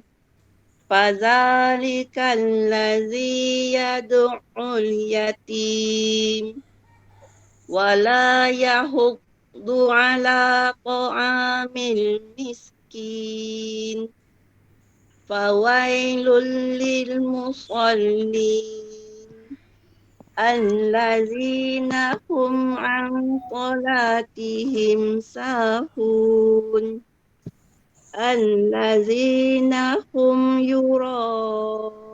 fadzalikal lazi yad'ul yatim wala yahuddu ala ta'amil miskin fawailul lil musallin allazina hum an salatihim sahun allazina hum yura'un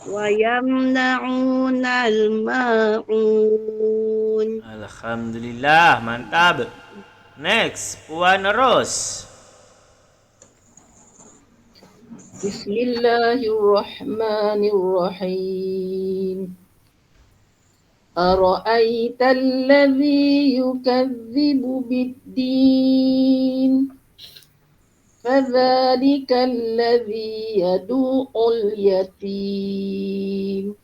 wa yamna'unal ma'un. Alhamdulillah, mantap. Next, Puan Ros. Bismillahirrahmanirrahim. Ara'aita alladhi yukadzibu biddin fadhalika alladhi yadu'ul yatim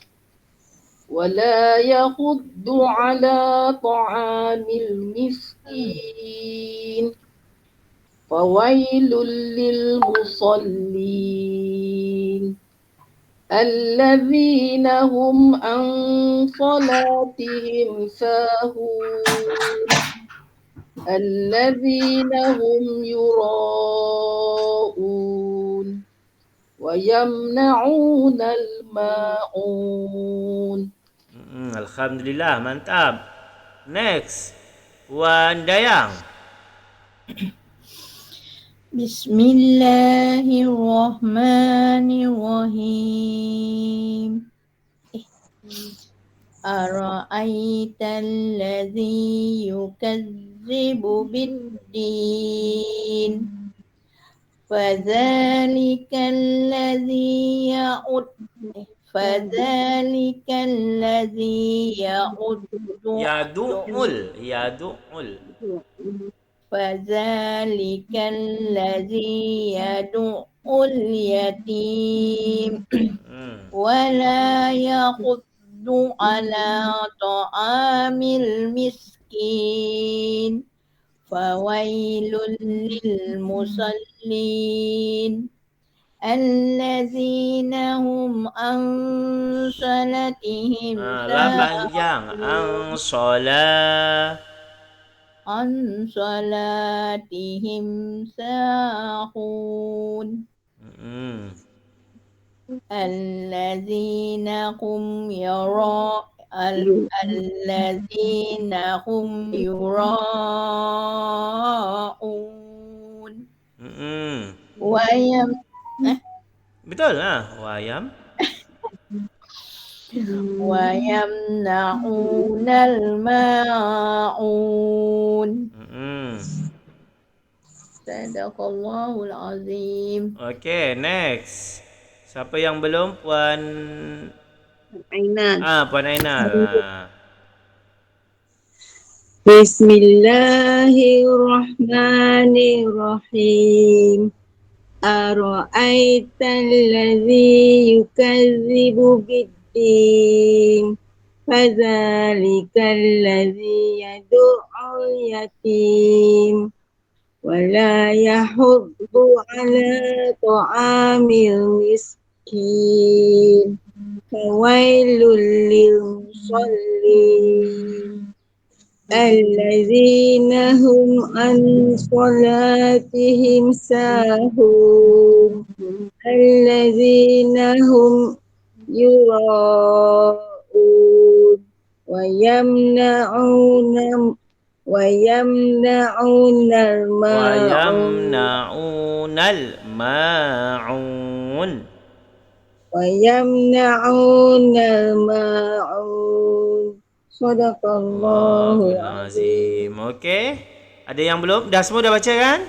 wala yahuddu ala ta'amil miskin fawailul lil musallin alladzina hum an salatihim sahun alladzina hum yura'un wa yamna'unal ma'un. Alhamdulillah, mantap. Next, Puan Dayang. Bismillahirrahmanirrahim. Ara'aital yukazzibu biddin. Fadzalikal ladzi ya'ud. Fadzalikal ladzi ya'uddu. Yadu'ul. Fadzalikal ladzi yad'ul yatim. Wala yahuddu ala ta'amil miskin. Fawailul lil musallin allazina hum an salatihim La panjang. sahun. Allazina hum yura'un. Wayam Betul lah. Wayam. Wayamna'unal ma'un. Sadaqallahul azim. Okay, next. Siapa yang belum? Puan Ainan. Puan Ainar. Bismillahirrahmanirrahim. Ara'aital ladzi yukazzibu biddin. Fadzalikal ladzi yad'ul yatim. Wala yahuddu ala ta'amil miskin. Fawailul lil musallin. Allazina hum an salatihim sahun. Allazina hum yura'un. Wa yamna'unal ma'un. Sadaqallahul azim. Okey. Ada yang belum? Dah semua dah baca kan?